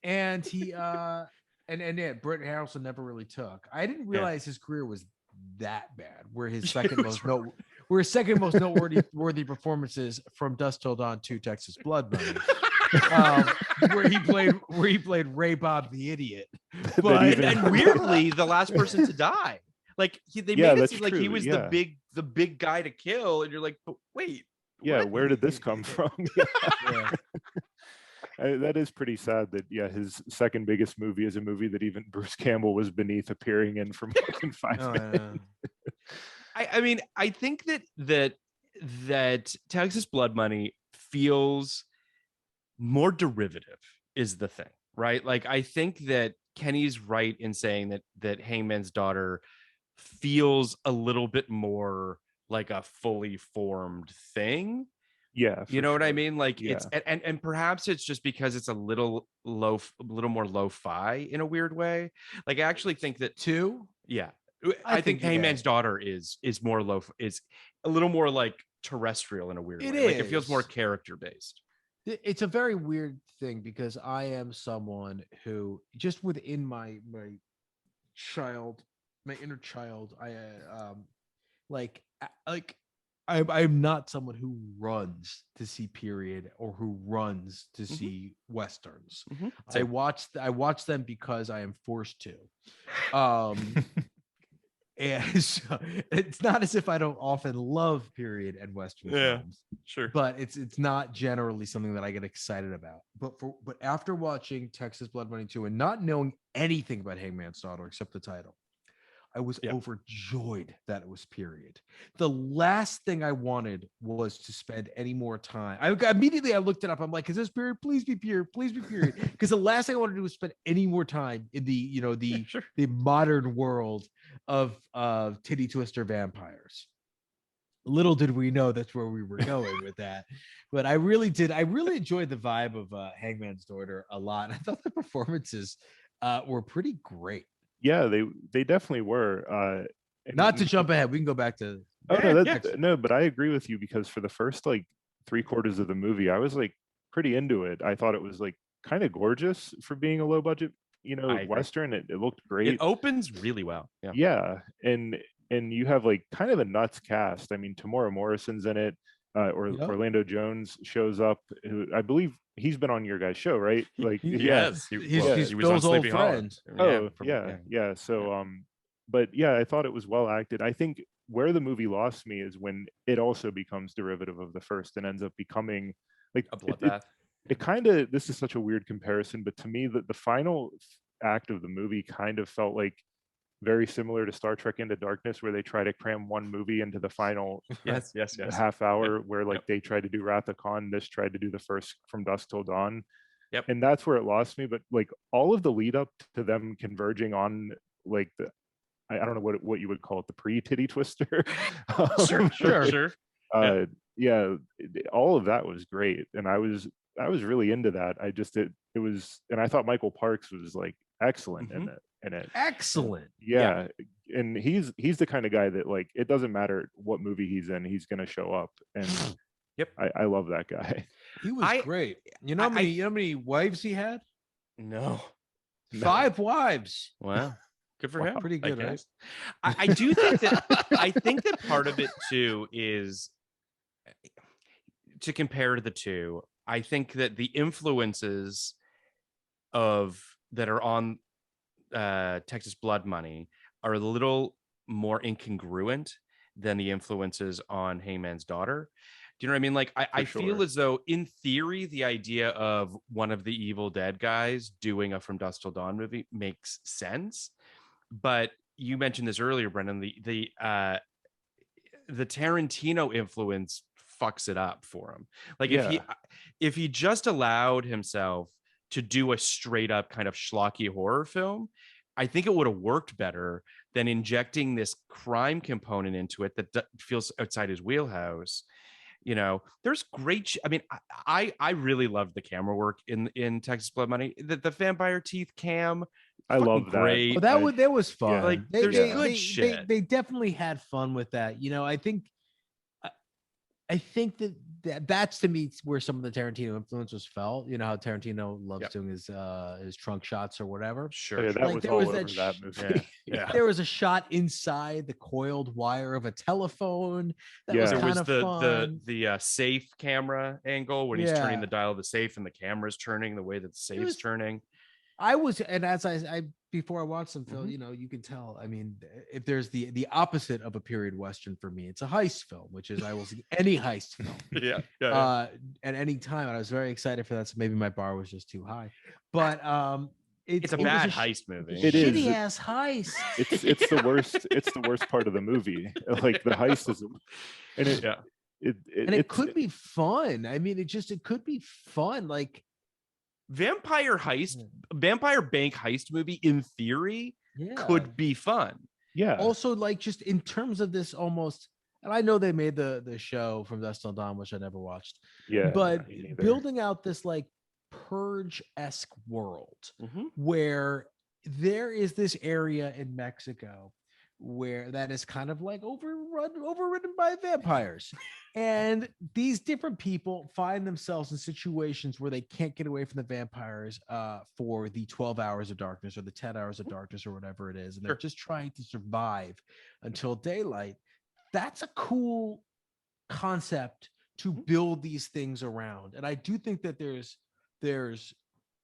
And he and Brett Harrelson never really took. I didn't realize his career was that bad. Where his second most noteworthy performances From Dusk Till Dawn 2 Texas Blood Money. Where he played Ray Bob the Idiot, and weirdly the last person to die. Like they made it seem like he was the big guy to kill, and you're like, but wait, what? Where did this come from? That is pretty sad that his second biggest movie is a movie that even Bruce Campbell was beneath appearing in for more than 5 minutes. I mean, I think that Texas Blood Money feels more derivative is the thing, right? Like, I think that Kenny's right in saying that Hangman's Daughter feels a little bit more like a fully formed thing. Yeah, you know what I mean? Like it's and perhaps it's just because it's a little more lo-fi in a weird way. Like I actually think that too. Yeah, I think Hangman's Daughter is more is a little more like terrestrial in a weird way. Like it feels more character based. It's a very weird thing because I am someone who just within my inner child, I'm not someone who runs to see period or who runs to see westerns. I watch them because I am forced to. And so it's not as if I don't often love period and western films, sure, but it's not generally something that I get excited about. But after watching Texas Blood Money 2 and not knowing anything about Hangman's Daughter except the title, I was overjoyed that it was period. The last thing I wanted was to spend any more time. I looked it up. I'm like, is this period? Please be period. Please be period. Because the last thing I wanted to do was spend any more time in the modern world of titty twister vampires. Little did we know that's where we were going with that. But I really enjoyed the vibe of Hangman's Daughter a lot. I thought the performances were pretty great. Yeah, they definitely were. Not to jump ahead, we can go back to. No, but I agree with you because for the first like 3/4 of the movie, I was like pretty into it. I thought it was like kind of gorgeous for being a low budget, western. It looked great. It opens really well. Yeah, and you have like kind of a nuts cast. I mean, Tamora Morrison's in it. Orlando Jones shows up, who I believe he's been on your guys' show, right? Like, he was Bill's on old Sleepy friend. Hollow. So, but yeah, I thought it was well acted. I think where the movie lost me is when it also becomes derivative of the first and ends up becoming like a bloodbath. It kind of, this is such a weird comparison, but to me, the final act of the movie kind of felt like very similar to Star Trek Into Darkness, where they try to cram one movie into the final half hour, where like they tried to do Wrath of Khan, this tried to do the first From Dusk Till Dawn. And that's where it lost me. But like all of the lead up to them converging on like I don't know what you would call it, the pre-titty twister. Sure. All of that was great. And I was really into that. It was, and I thought Michael Parks was like excellent in it. Excellent. Yeah. And he's the kind of guy that like it doesn't matter what movie he's in, he's gonna show up. And I love that guy. He was great. You know how many wives he had? No. 5 wives. Wow. Good for him. Pretty good, right? I do think that part of it too is to compare to the two. I think that the influences that are on Texas Blood Money are a little more incongruent than the influences on Hangman's Daughter. Do you know what I mean? Like I feel as though in theory, the idea of one of the Evil Dead guys doing a From Dusk Till Dawn movie makes sense. But you mentioned this earlier, Brendan, the Tarantino influence fucks it up for him. Like Yeah. if he just allowed himself to do a straight up kind of schlocky horror film, I think it would have worked better than injecting this crime component into it that feels outside his wheelhouse. There's great. I mean, I really loved the camera work in Texas Blood Money. The vampire teeth cam, I love that. great. Oh, that was fun. Yeah. Like, there's good shit. They definitely had fun with that. I think that's to me where some of the Tarantino influence was felt. You know how Tarantino loves doing his trunk shots or whatever. Sure. Oh, yeah, that Like, was there all was over that that movie. Yeah. There was a shot inside the coiled wire of a telephone that was Yeah. There kind was of the fun. the safe camera angle when he's turning the dial of the safe and the camera's turning the way that the safe's turning. I was, and as I before I watched them, Phil, Mhm. you can tell. I mean, if there's the opposite of a period western for me, it's a heist film, which is I will see any heist film Yeah. at any time. And I was very excited for that. So maybe my bar was just too high. But It's a it was bad sh- heist movie. It is. shitty ass heist. It's the worst. It's the worst part of the movie. Like the heist is, and it Yeah. it could be fun. I mean, it could be fun. Like Vampire bank heist movie in theory could be fun. Yeah. Also, like, just in terms of this almost, and I know they made the show From Dusk Until Dawn, which I never watched. Yeah. But me neither. building out this like Purge-esque world Mhm. where there is this area in Mexico where that is kind of like overridden by vampires. And these different people find themselves in situations where they can't get away from the vampires for the 12 hours of darkness or the 10 hours of darkness or whatever it is. And they're just trying to survive until daylight. That's a cool concept to build these things around. And I do think that there's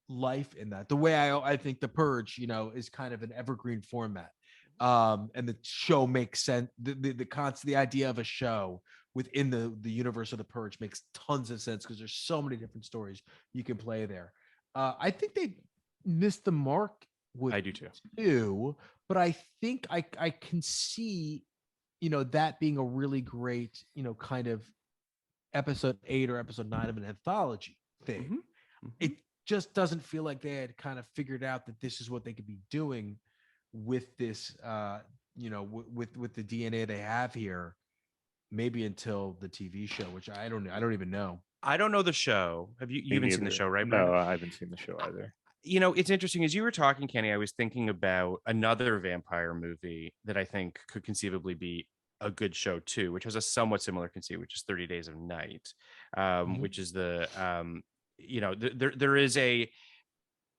life in that. The way I think The Purge, is kind of an evergreen format. And the show makes sense. The idea of a show within the universe of The Purge makes tons of sense because there's so many different stories you can play there. I think they missed the mark with I do too. but I think I can see, that being a really great, kind of episode 8 or episode 9 of an anthology thing. Mhm. It just doesn't feel like they had kind of figured out that this is what they could be doing with this, with the DNA they have here, maybe until the TV show, which I don't even know. I don't know the show. Have you haven't seen the show, right, No, Brandon? I haven't seen the show either. It's interesting. As you were talking, Kenny, I was thinking about another vampire movie that I think could conceivably be a good show too, which has a somewhat similar conceit, which is 30 Days of Night, which is there is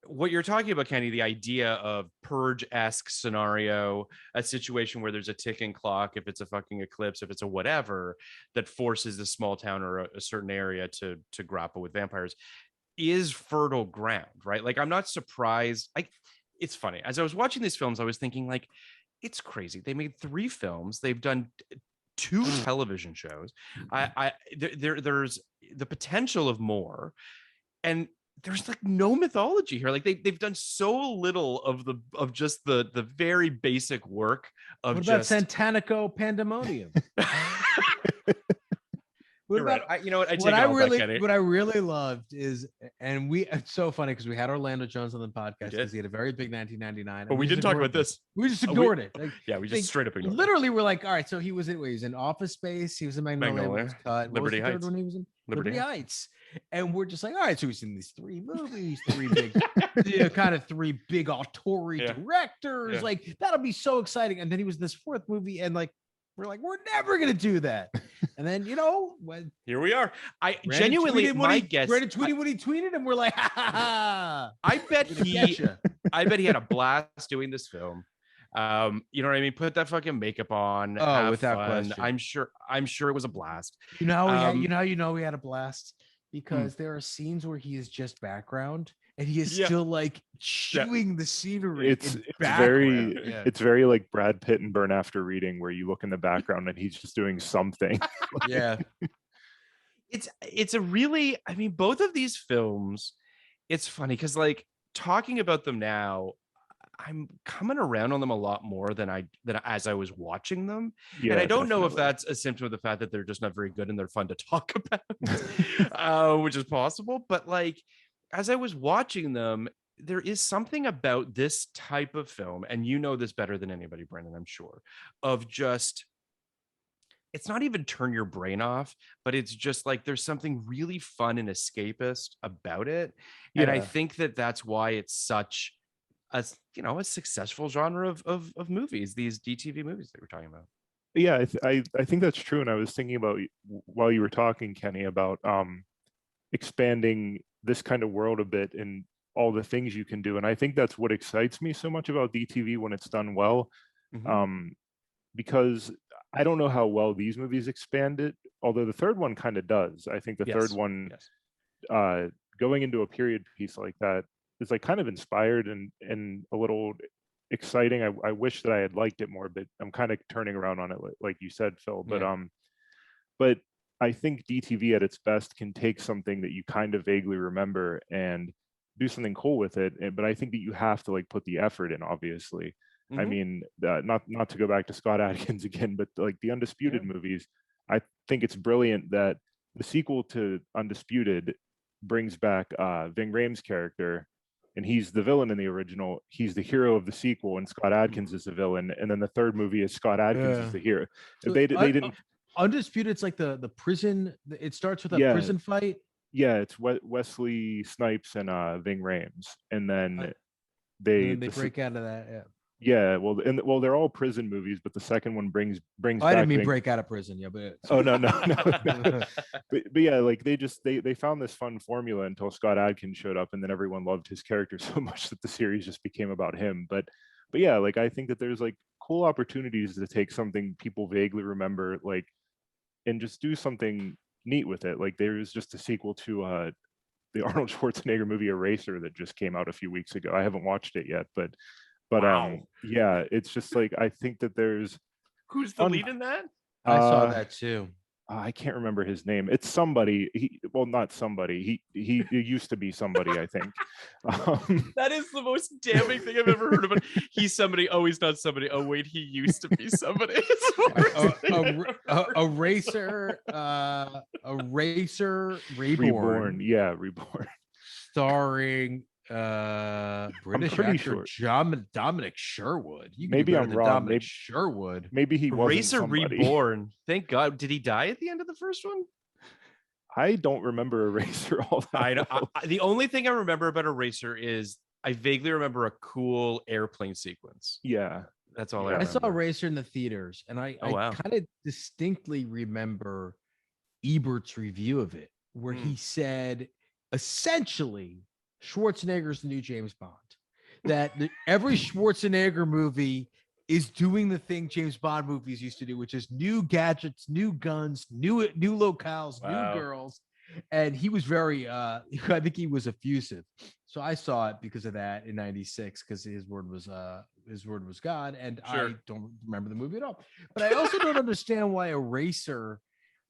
what you're talking about, Kenny, the idea of Purge-esque scenario, a situation where there's a ticking clock, if it's a fucking eclipse, if it's a whatever, that forces the small town or a certain area to grapple with vampires, is fertile ground, right? Like, I'm not surprised. It's funny. As I was watching these films, I was thinking, like, it's crazy. They made 3 films. They've done 2 television shows. There's the potential of more, and there's like no mythology here. Like they've done so little of just the very basic work of what about just Santanico Pandemonium? You're right. I take what it all back, Kenny. I really loved is, and it's so funny because we had Orlando Jones on the podcast because he had a very big 1999, but we didn't talk about this. We just ignored it. Like, we just straight up ignored it. Literally, we're like, all right. So he was in Office Space. He was in Magnolia. Was cut. Liberty what was the Heights. Third one he was in Liberty Heights. And we're just like, all right. So he's in these 3 movies, 3 big, kind of 3 big auteur directors. Yeah. Like that'll be so exciting. And then he was in this 4th movie, and like, we're like, we're never gonna do that. And then when here we are. I Brandon genuinely, my guess, Brandon tweeted what he tweeted, and we're like, ha ha ha. I bet he had a blast doing this film. You know what I mean? Put that fucking makeup on. Oh, without question. I'm sure it was a blast. You know we had a blast because there are scenes where he is just background and he is still like chewing the scenery. It's very like Brad Pitt and Burn After Reading, where you look in the background and he's just doing something. Yeah. It's a really, I mean, both of these films, it's funny because like talking about them now, I'm coming around on them a lot more than as I was watching them. Yeah, And I don't know if definitely. that's a symptom of the fact that they're just not very good and they're fun to talk about, which is possible. But like, as I was watching them, there is something about this type of film, and you know this better than anybody, Brandon, I'm sure, of just, it's not even turn your brain off, but it's just like there's something really fun and escapist about it. And I Yeah. think that that's why it's such a, a successful genre of movies, these DTV movies that we're talking about. Yeah, I think that's true. And I was thinking about while you were talking, Kenny, about expanding this kind of world a bit and all the things you can do. And I think that's what excites me so much about DTV when it's done well. Mhm. Because I don't know how well these movies expand it, although the third one kind of does. I think the third Yes. one, Yes. going into a period piece like that, is like kind of inspired and a little exciting. I wish that I had liked it more, but I'm kind of turning around on it, like you said, Phil. Yeah. But I think DTV at its best can take something that you kind of vaguely remember and do something cool with it. But I think that you have to like put the effort in, obviously. I Mhm. mean, not to go back to Scott Adkins again, but like the Yeah. Undisputed movies, I think it's brilliant that the sequel to Undisputed brings back Ving Rhames' character, and he's the villain in the original. He's the hero of the sequel, and Scott Adkins is the villain. And then the third movie is Scott Adkins is Yeah. the hero. So They didn't. Undisputed, it's like the prison. It starts with a Yeah, prison fight. yeah. It's Wesley Snipes and Ving Rhames, and Uh, then and they then they break out of that. Yeah. yeah. Well, they're all prison movies, but the second one brings Oh, I didn't back mean Ving. break out of prison. Yeah, but Oh sorry. no, no, no, no. But yeah, like they found this fun formula until Scott Adkins showed up, and then everyone loved his character so much that the series just became about him. But yeah, like I think that there's like cool opportunities to take something people vaguely remember, like, and just do something neat with it. Like there was just a sequel to the Arnold Schwarzenegger movie Eraser that just came out a few weeks ago. I haven't watched it yet, but Wow. yeah, it's just like I think that there's Who's the fun. lead in that? I saw Uh, that too. I can't remember his name. It's somebody. Well, not somebody. He used to be somebody, I think. Um, That is the most damning thing I've ever heard about. He's somebody. Oh, he's not somebody. Oh, wait, he used to be somebody. It's the worst thing I've ever heard. A racer Reborn. reborn, Yeah, Reborn. starring British pretty actor sure. Dominic Sherwood. You can do Maybe better I'm than wrong. Dominic Sherwood. Maybe he wasn't Racer somebody. Reborn. Thank God. Did he die at the end of the first one? I don't remember Eraser all that well. The only thing I remember about Eraser is I vaguely remember a cool airplane sequence. Yeah. That's all I Yeah. I remember. saw Racer in the theaters, and I Oh, wow. kind of distinctly remember Ebert's review of it, where he said essentially Schwarzenegger's the new James Bond. That every Schwarzenegger movie is doing the thing James Bond movies used to do, which is new gadgets, new guns, new locales, Wow. new girls. And he was very I think he was effusive. So I saw it because of that in 96, because his word was God. And Sure. I don't remember the movie at all. But I also don't understand why Eraser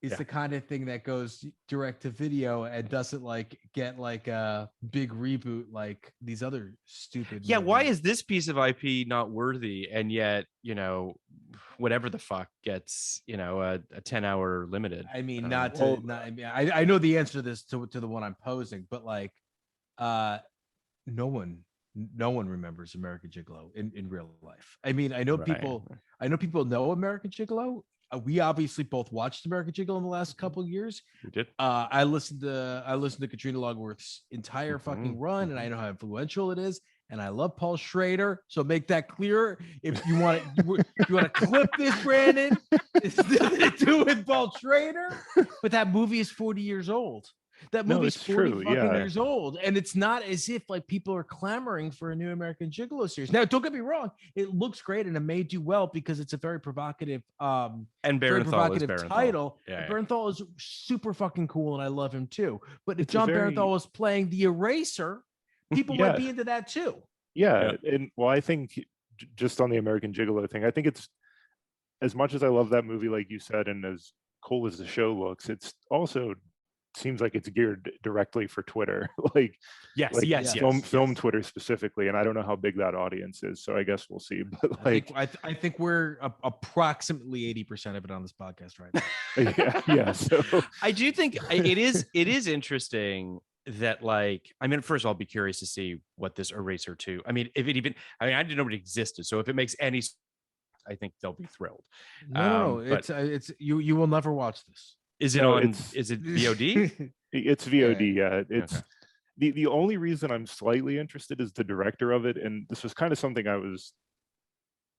is Yeah. the kind of thing that goes direct to video and doesn't like get like a big reboot like these other stupid Yeah, why movies. is this piece of IP not worthy? And yet, whatever the fuck gets, a 10-hour limited. I mean, Well, I mean, I know the answer to this to the one I'm posing, but like no one remembers American Gigolo in real life. I mean, I know Right. people know American Gigolo. We obviously both watched American Gigolo in the last couple of years. We did. I listened to Katrina Longworth's entire fucking run, and I know how influential it is. And I love Paul Schrader. So make that clear. If you want to clip this, Brandon, it's nothing to do with Paul Schrader. But that movie is 40 years old. That No, movie's it's 40 true, fucking yeah. years old. And it's not as if like people are clamoring for a new American Gigolo series. Now, don't get me wrong, it looks great and it may do well because it's a very provocative And very Barenthal is provocative Barenthal. title. Yeah. Barenthal is super fucking cool, and I love him too. But if It's a John very- Barenthal was playing the Eraser, people Yeah. might be into that too. Yeah, and well, I think just on the American Gigolo thing, I think it's, as much as I love that movie, like you said, and as cool as the show looks, it's also seems like it's geared directly for Twitter, like Yes, like yes, film Twitter specifically, and I don't know how big that audience is, so I guess we'll see. But like, I think we're approximately 80% of it on this podcast right now. yeah. So I do think it is interesting that, like, I mean, first of all, I'll be curious to see what this Eraser 2, I mean, if it even, I mean, I didn't know it existed, so if it makes any, I think they'll be thrilled. No, But it's you will never watch this. is it No, on, it's- is it VOD? it's VOD. Yeah, it's Okay. the only reason I'm slightly interested is the director of it, and this was kind of something I was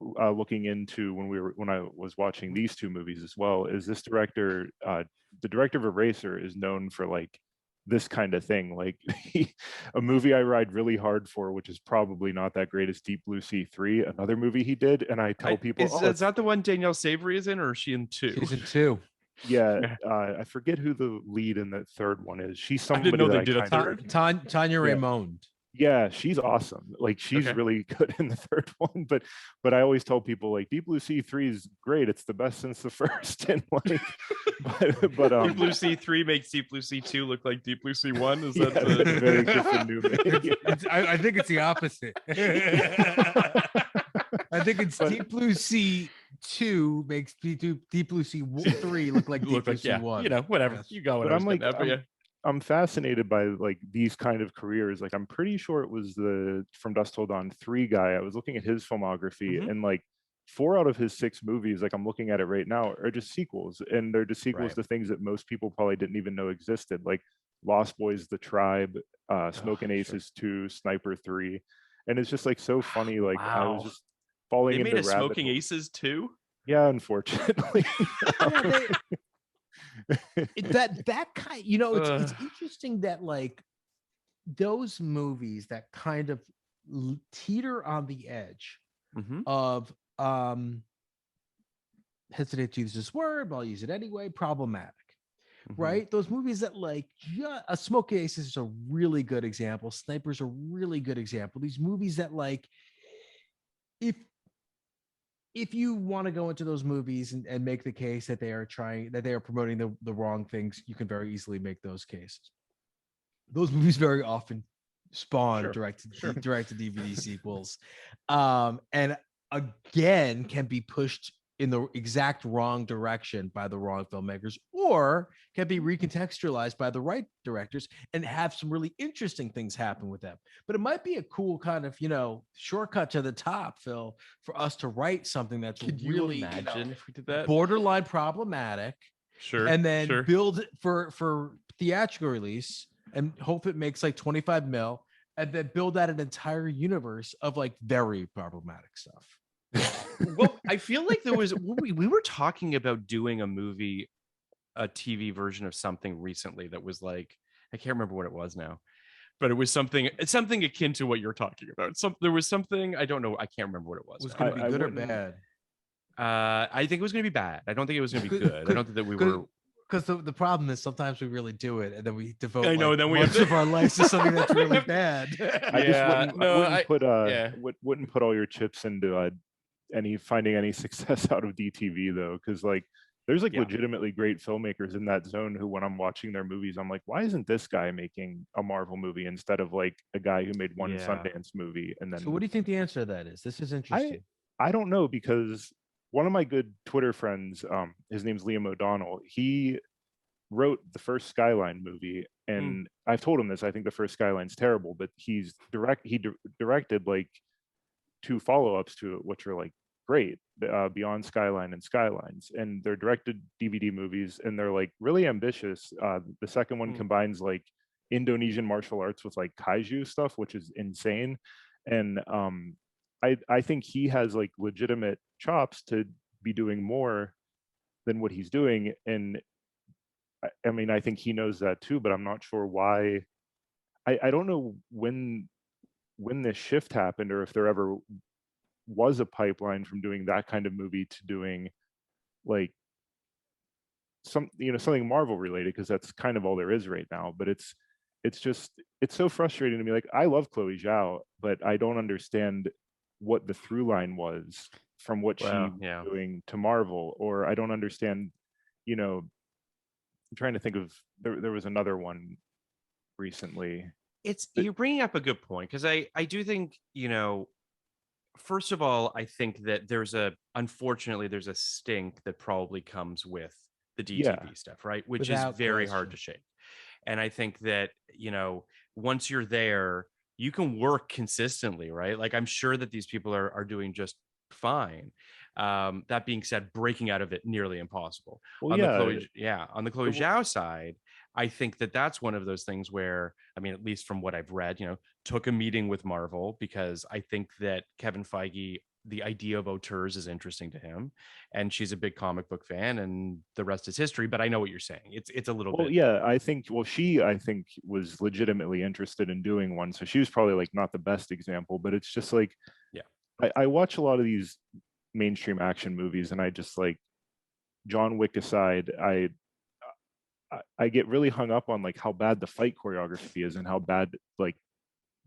looking into when I was watching these two movies as well. Is this director, the director of Eraser, is known for like this kind of thing, like a movie I ride really hard for, which is probably not that great, is Deep Blue Sea 3, another movie he did, and I tell people, Is that the one Danielle Savory is in, or is she in 2? Season 2. yeah, I forget who the lead in the third one is. She's I somebody didn't know that they I did a kind of, third. Tanya Yeah. Raymond. yeah, she's awesome. Like she's Okay. really good in the third one, but I always tell people like Deep Blue Sea 3 is great. It's the best since the first. And like, but Deep Blue Sea 3 makes Deep Blue Sea 2 look like Deep Blue Sea 1. Is yeah, that it's very the Griffin Newman. I think it's the opposite. I think it's Deep Blue Sea 2 makes Deep Blue Sea 3 look like Deep look Blue like, Sea yeah, 1. you know, whatever. Yes. You go. What But I was I'm like, getting at, but yeah. I'm fascinated by like these kind of careers. Like I'm pretty sure it was the From Dusk Till Dawn 3 guy. I was looking at his filmography, Mhm. and like 4 out of his 6 movies, like I'm looking at it right now, are just sequels, and they're just sequels Right. to things that most people probably didn't even know existed, like Lost Boys, The Tribe, Smoking sure. Aces 2, Sniper 3, and it's just like so funny. Like I was Wow. just falling They into made a rabbit Smoking holes. Aces too. Yeah, unfortunately. Yeah, that kind, you know, it's Ugh. interesting that like those movies that kind of teeter on the edge Mhm. of hesitate to use this word, but I'll use it anyway, problematic. Mhm. Right? Those movies that like a Smoke Aces is a really good example. Sniper's a really good example. These movies that like if you want to go into those movies and make the case that they are promoting the wrong things, you can very easily make those cases. Those movies very often spawn Sure. direct to DVD sequels, and again can be pushed in the exact wrong direction by the wrong filmmakers, or can be recontextualized by the right directors and have some really interesting things happen with them. But it might be a cool kind of, shortcut to the top, Phil, for us to write something that's Could you really imagine if we did that? borderline problematic, Sure. and then sure. build it for theatrical release and hope it makes like 25 mil, and then build out an entire universe of like very problematic stuff. Well, I feel like there was we were talking about doing a TV version of something recently that was like, I can't remember what it was now, but it was something akin to what you're talking about. There was something, I don't know, I can't remember what it was. Was now. going to be I good or wouldn't- bad? I think it was going to be bad. I don't think it was going to be good. I don't think that we were. Because the problem is sometimes we really do it, and then we devote I know, like, then we have most to- of our lives to something that's really bad. I just Yeah. wouldn't put all your chips into finding any success out of DTV though, because like there's like Yeah. legitimately great filmmakers in that zone who, when I'm watching their movies, I'm like, why isn't this guy making a Marvel movie instead of like a guy who made one Yeah. Sundance movie? And then So what do you think the answer to that is? This is interesting. I don't know, because one of my good Twitter friends, his name's Liam O'Donnell, he wrote the first Skyline movie, and I've told him this. I think the first Skyline's terrible, but he directed like 2 follow-ups to it, which are like great, Beyond Skyline and Skylines, and they're directed DVD movies, and they're like really ambitious. The second one combines like Indonesian martial arts with like kaiju stuff, which is insane, and I think he has like legitimate chops to be doing more than what he's doing, and I mean, I think he knows that too, but I'm not sure why. I don't know when this shift happened, or if there ever was a pipeline from doing that kind of movie to doing like something Marvel related, because that's kind of all there is right now. But it's so frustrating to me. Like, I love Chloe Zhao, but I don't understand what the through line was from what she was doing to Marvel, or I don't understand, I'm trying to think of there was another one recently. You're bringing up a good point, because I do think, first of all, I think that unfortunately there's a stink that probably comes with the DTV stuff, right? Which Without is very question. hard to shake. And I think that, once you're there, you can work consistently, right? Like, I'm sure that these people are doing just fine. That being said, breaking out of it nearly impossible. Well, On yeah, the Chloe Zhao side, I think that that's one of those things where, I mean, at least from what I've read, took a meeting with Marvel, because I think that Kevin Feige, the idea of auteurs is interesting to him, and she's a big comic book fan, and the rest is history. But I know what you're saying. It's a little well, bit. yeah, I think was legitimately interested in doing one. So she was probably like not the best example, but it's just like, yeah, I watch a lot of these mainstream action movies, and I just like, John Wick aside, I get really hung up on like how bad the fight choreography is and how bad like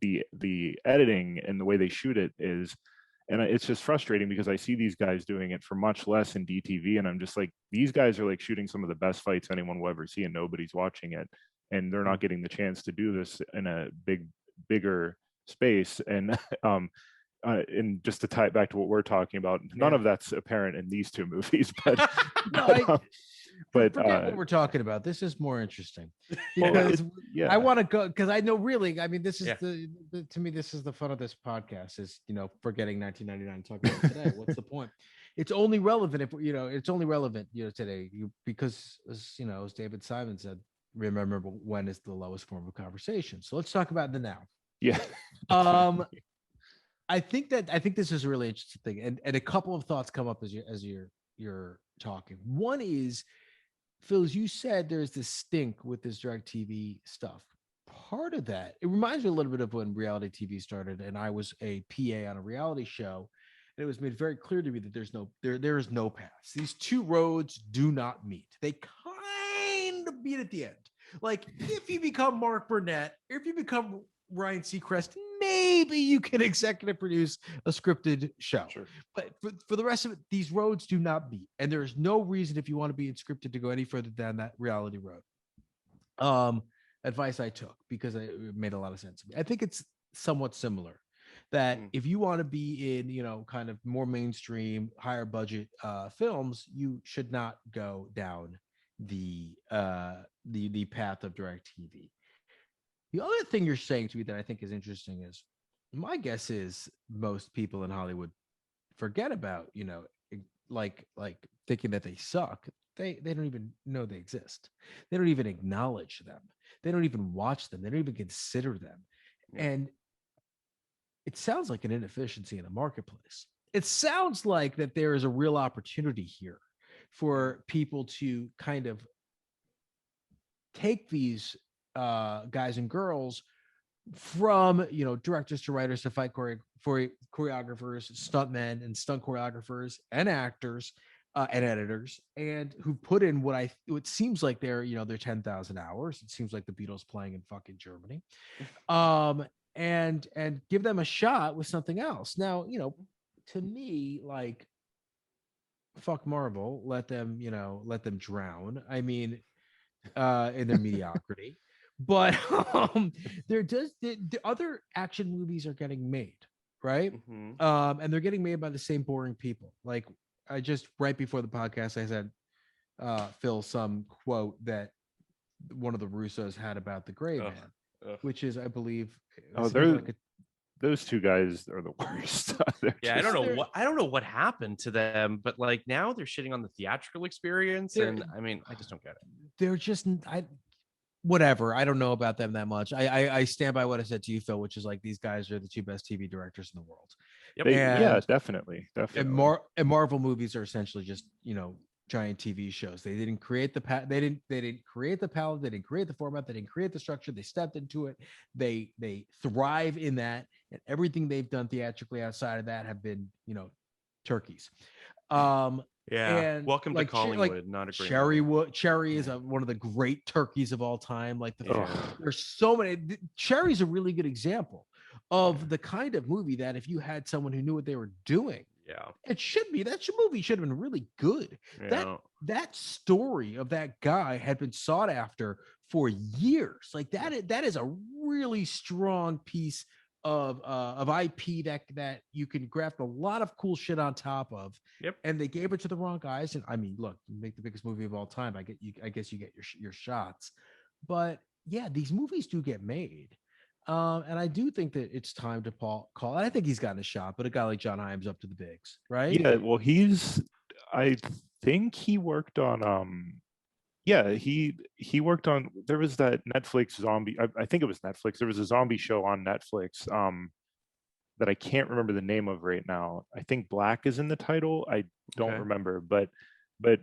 the editing and the way they shoot it is. And it's just frustrating because I see these guys doing it for much less in DTV, and I'm just like, these guys are like shooting some of the best fights anyone will ever see, and nobody's watching it, and they're not getting the chance to do this in a bigger space. And and just to tie it back to what we're talking about, none of that's apparent in these two movies, but forget what we're talking about. This is more interesting because I want to go, because I know, really, I mean, this is to me, this is the fun of this podcast is, forgetting 1999 and talking about today. What's the point? It's only relevant if, it's only relevant, today, because as David Simon said, remember when is the lowest form of conversation. So let's talk about the now. Yeah. I think this is a really interesting thing, and a couple of thoughts come up as you're talking. One is, Phil, as you said, there's this stink with this DirecTV stuff. Part of that, it reminds me a little bit of when reality TV started, and I was a PA on a reality show, and it was made very clear to me that there is no paths. These two roads do not meet. They kind of meet at the end. Like, if you become Mark Burnett, or if you become Ryan Seacrest, maybe you can executive produce a scripted show. Sure. But for the rest of it, these roads do not meet. And there is no reason, if you want to be in scripted, to go any further down that reality road. Advice I took, because it made a lot of sense to me. I think it's somewhat similar, that if you want to be in, kind of more mainstream, higher budget films, you should not go down the path of DirecTV. The other thing you're saying to me that I think is interesting is, my guess is most people in Hollywood forget about, like thinking that they suck. They don't even know they exist. They don't even acknowledge them. They don't even watch them. They don't even consider them. Yeah. And it sounds like an inefficiency in the marketplace. It sounds like that there is a real opportunity here for people to kind of take these guys and girls from, directors to writers to fight choreographers, stuntmen and stunt choreographers and actors and editors, and who put in what seems like their 10,000 hours. It seems like the Beatles playing in fucking Germany, and give them a shot with something else. Now, to me, like, fuck Marvel, let them drown. I mean, in their mediocrity. But the other action movies are getting made, right? Mm-hmm. And they're getting made by the same boring people. Like, I just, right before the podcast, I said, Phil, some quote that one of the Russos had about the Gray Man, which is, I believe, those two guys are the worst. I don't know what happened to them, but like, now they're shitting on the theatrical experience, and I mean, I just don't get it. They're just whatever. I don't know about them that much. I stand by what I said to you, Phil, which is like, these guys are the two best TV directors in the world. Yep. Definitely. And Marvel movies are essentially just, giant TV shows. They didn't create the they didn't create the palette. They didn't create the format. They didn't create the structure. They stepped into it. They thrive in that, and everything they've done theatrically outside of that have been, turkeys. And welcome to Collingwood. Not a great Cherry is one of the great turkeys of all time. Like, there's so many. Cherry's a really good example of the kind of movie that if you had someone who knew what they were doing, Yeah. It should be. Movie should have been really good. Yeah. That story of that guy had been sought after for years. Like that is a really strong piece of IP that you can graft a lot of cool shit on top of. Yep. And they gave it to the wrong guys. And I mean, look, you make the biggest movie of all time. I guess you get your shots. But yeah, these movies do get made. And I do think that it's time to call. I think he's gotten a shot, but a guy like John Hyams up to the bigs, right? Yeah, well, I think he worked on yeah, he worked on, there was that Netflix zombie, I think it was Netflix. There was a zombie show on Netflix that I can't remember the name of right now. I think Black is in the title. I don't remember, but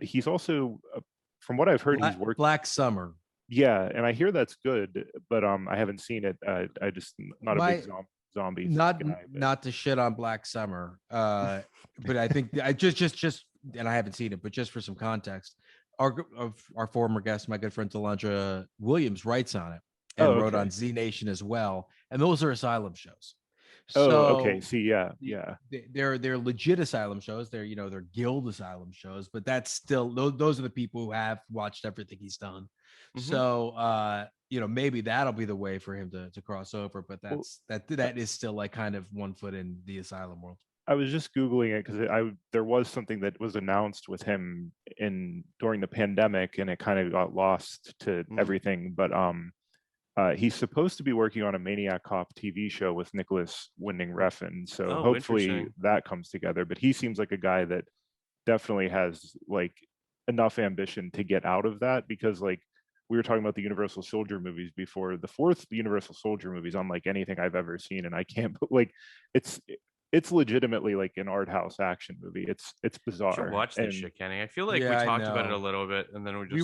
he's also from what I've heard, he's worked Black Summer. Yeah, and I hear that's good, but I haven't seen it. I just not a big zombie not guy, not to shit on Black Summer, but I think I just and I haven't seen it, but just for some context, our former guest, my good friend Delandra Williams, writes on it and wrote on Z Nation as well, and those are asylum shows. Oh, So okay. See, yeah. They're legit asylum shows. They're they're guild asylum shows, but that's still those are the people who have watched everything he's done. Mm-hmm. So maybe that'll be the way for him to cross over. But that is still like kind of one foot in the asylum world. I was just Googling it because there was something that was announced with him during the pandemic, and it kind of got lost to everything. But he's supposed to be working on a Maniac Cop TV show with Nicholas Winding Refn, so hopefully that comes together. But he seems like a guy that definitely has like enough ambition to get out of that, because like we were talking about the Universal Soldier movies before. The fourth Universal Soldier movie is unlike anything I've ever seen, and I can't like it's legitimately like an art house action movie. It's bizarre. You should watch this shit, Kenny. I feel like we talked about it a little bit, and then we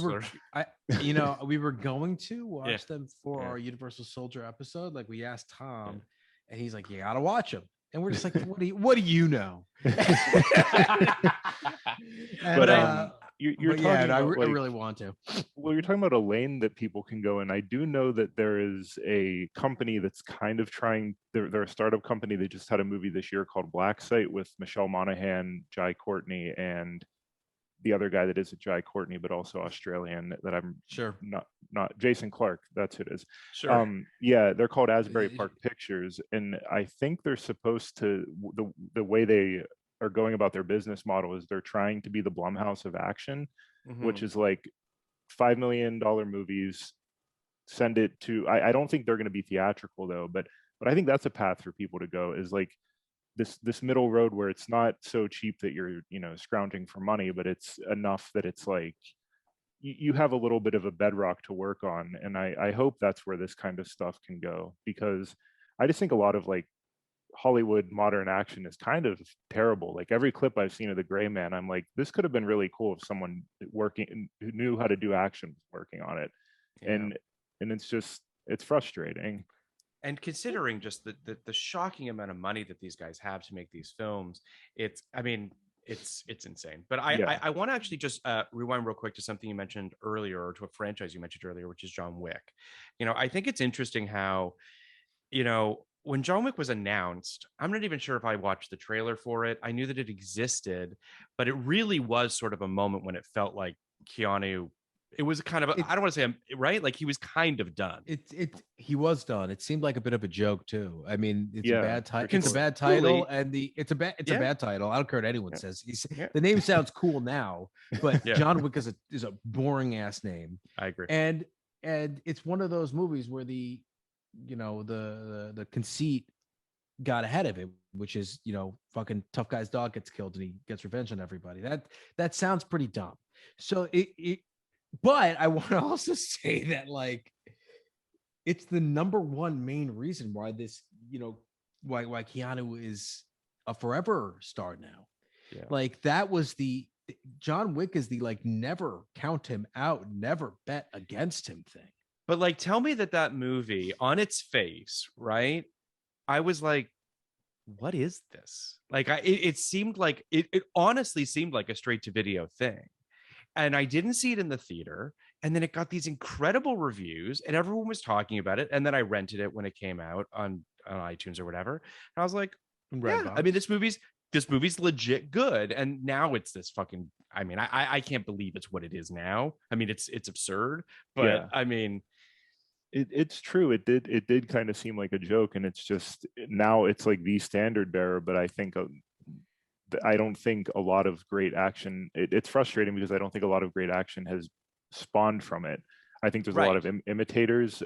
were going to watch them for our Universal Soldier episode. Like we asked Tom, and he's like, "You gotta watch them," and we're just like, "What do you know?" You're talking about, I really want to. Well, you're talking about a lane that people can go in. I do know that there is a company that's kind of trying. They're a startup company. They just had a movie this year called Black Site with Michelle Monaghan, Jai Courtney, and the other guy that isn't Jai Courtney but also Australian. That I'm not Jason Clarke. That's who it is. Sure. Yeah, they're called Asbury Park Pictures, and I think they're supposed to the way they are going about their business model is they're trying to be the Blumhouse of action, which is like $5 million movies. Send it to. I don't think they're going to be theatrical though, but I think that's a path for people to go, is like this middle road where it's not so cheap that you're scrounging for money, but it's enough that it's like you have a little bit of a bedrock to work on. And I hope that's where this kind of stuff can go, because I just think a lot of like Hollywood modern action is kind of terrible. Like every clip I've seen of The Gray Man, I'm like, this could have been really cool if someone working who knew how to do action was working on it. And it's frustrating. And considering just the shocking amount of money that these guys have to make these films, it's insane. But I want to actually just rewind real quick to something you mentioned earlier, or to a franchise you mentioned earlier, which is John Wick. I think it's interesting how, when John Wick was announced, I'm not even sure if I watched the trailer for it. I knew that it existed, but it really was sort of a moment when it felt like Keanu, it was kind of, I don't want to say right, like he was kind of done. He was done. It seemed like a bit of a joke too. I mean, it's a bad title. It's a bad title, and it's a bad title. I don't care what anyone says. The name sounds cool now, but John Wick is a boring ass name. I agree. And it's one of those movies where the conceit got ahead of it, which is fucking tough guy's dog gets killed and he gets revenge on everybody. That sounds pretty dumb. So but I want to also say that like it's the number one main reason why this why Keanu is a forever star now. Like that was the John Wick is the like never count him out, never bet against him thing. But like, tell me that movie on its face, right? I was like, what is this? Like, it seemed like it honestly seemed like a straight to video thing. And I didn't see it in the theater. And then it got these incredible reviews and everyone was talking about it. And then I rented it when it came out on iTunes or whatever. And I was like, I mean, this movie's this movie's legit good. And now it's this fucking, I mean, I can't believe it's what it is now. I mean, it's absurd, but Yeah. I mean, it's true. It did kind of seem like a joke, and it's just now it's like the standard bearer. But I don't think a lot of great action. It's frustrating because I don't think a lot of great action has spawned from it. I think there's a lot of imitators.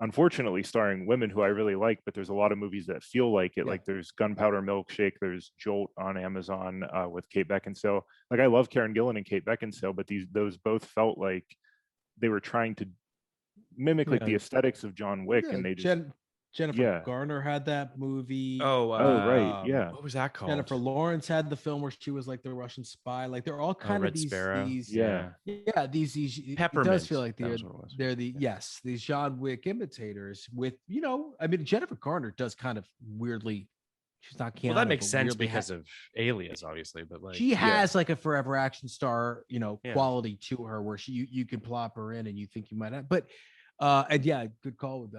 Unfortunately, starring women who I really like, but there's a lot of movies that feel like it. Yeah. Like there's Gunpowder Milkshake, there's Jolt on Amazon with Kate Beckinsale. Like I love Karen Gillan and Kate Beckinsale, but those both felt like they were trying to mimic like the aesthetics of John Wick, and they just Jennifer Garner had that movie. Oh, right. Yeah. What was that called? Jennifer Lawrence had the film where she was like the Russian spy. Like they're all kind of Red these, Sparrow. these, Yeah. these. It Peppermint. does feel like That was what it was. they're the these John Wick imitators with, you know, I mean, Jennifer Garner does kind of weirdly. She's not Keanu. Well, that makes sense weirdly because of Alias, obviously, but like she has like a forever action star, you know, Yeah. quality to her where you can plop her in and you think you might have, but and yeah, good call with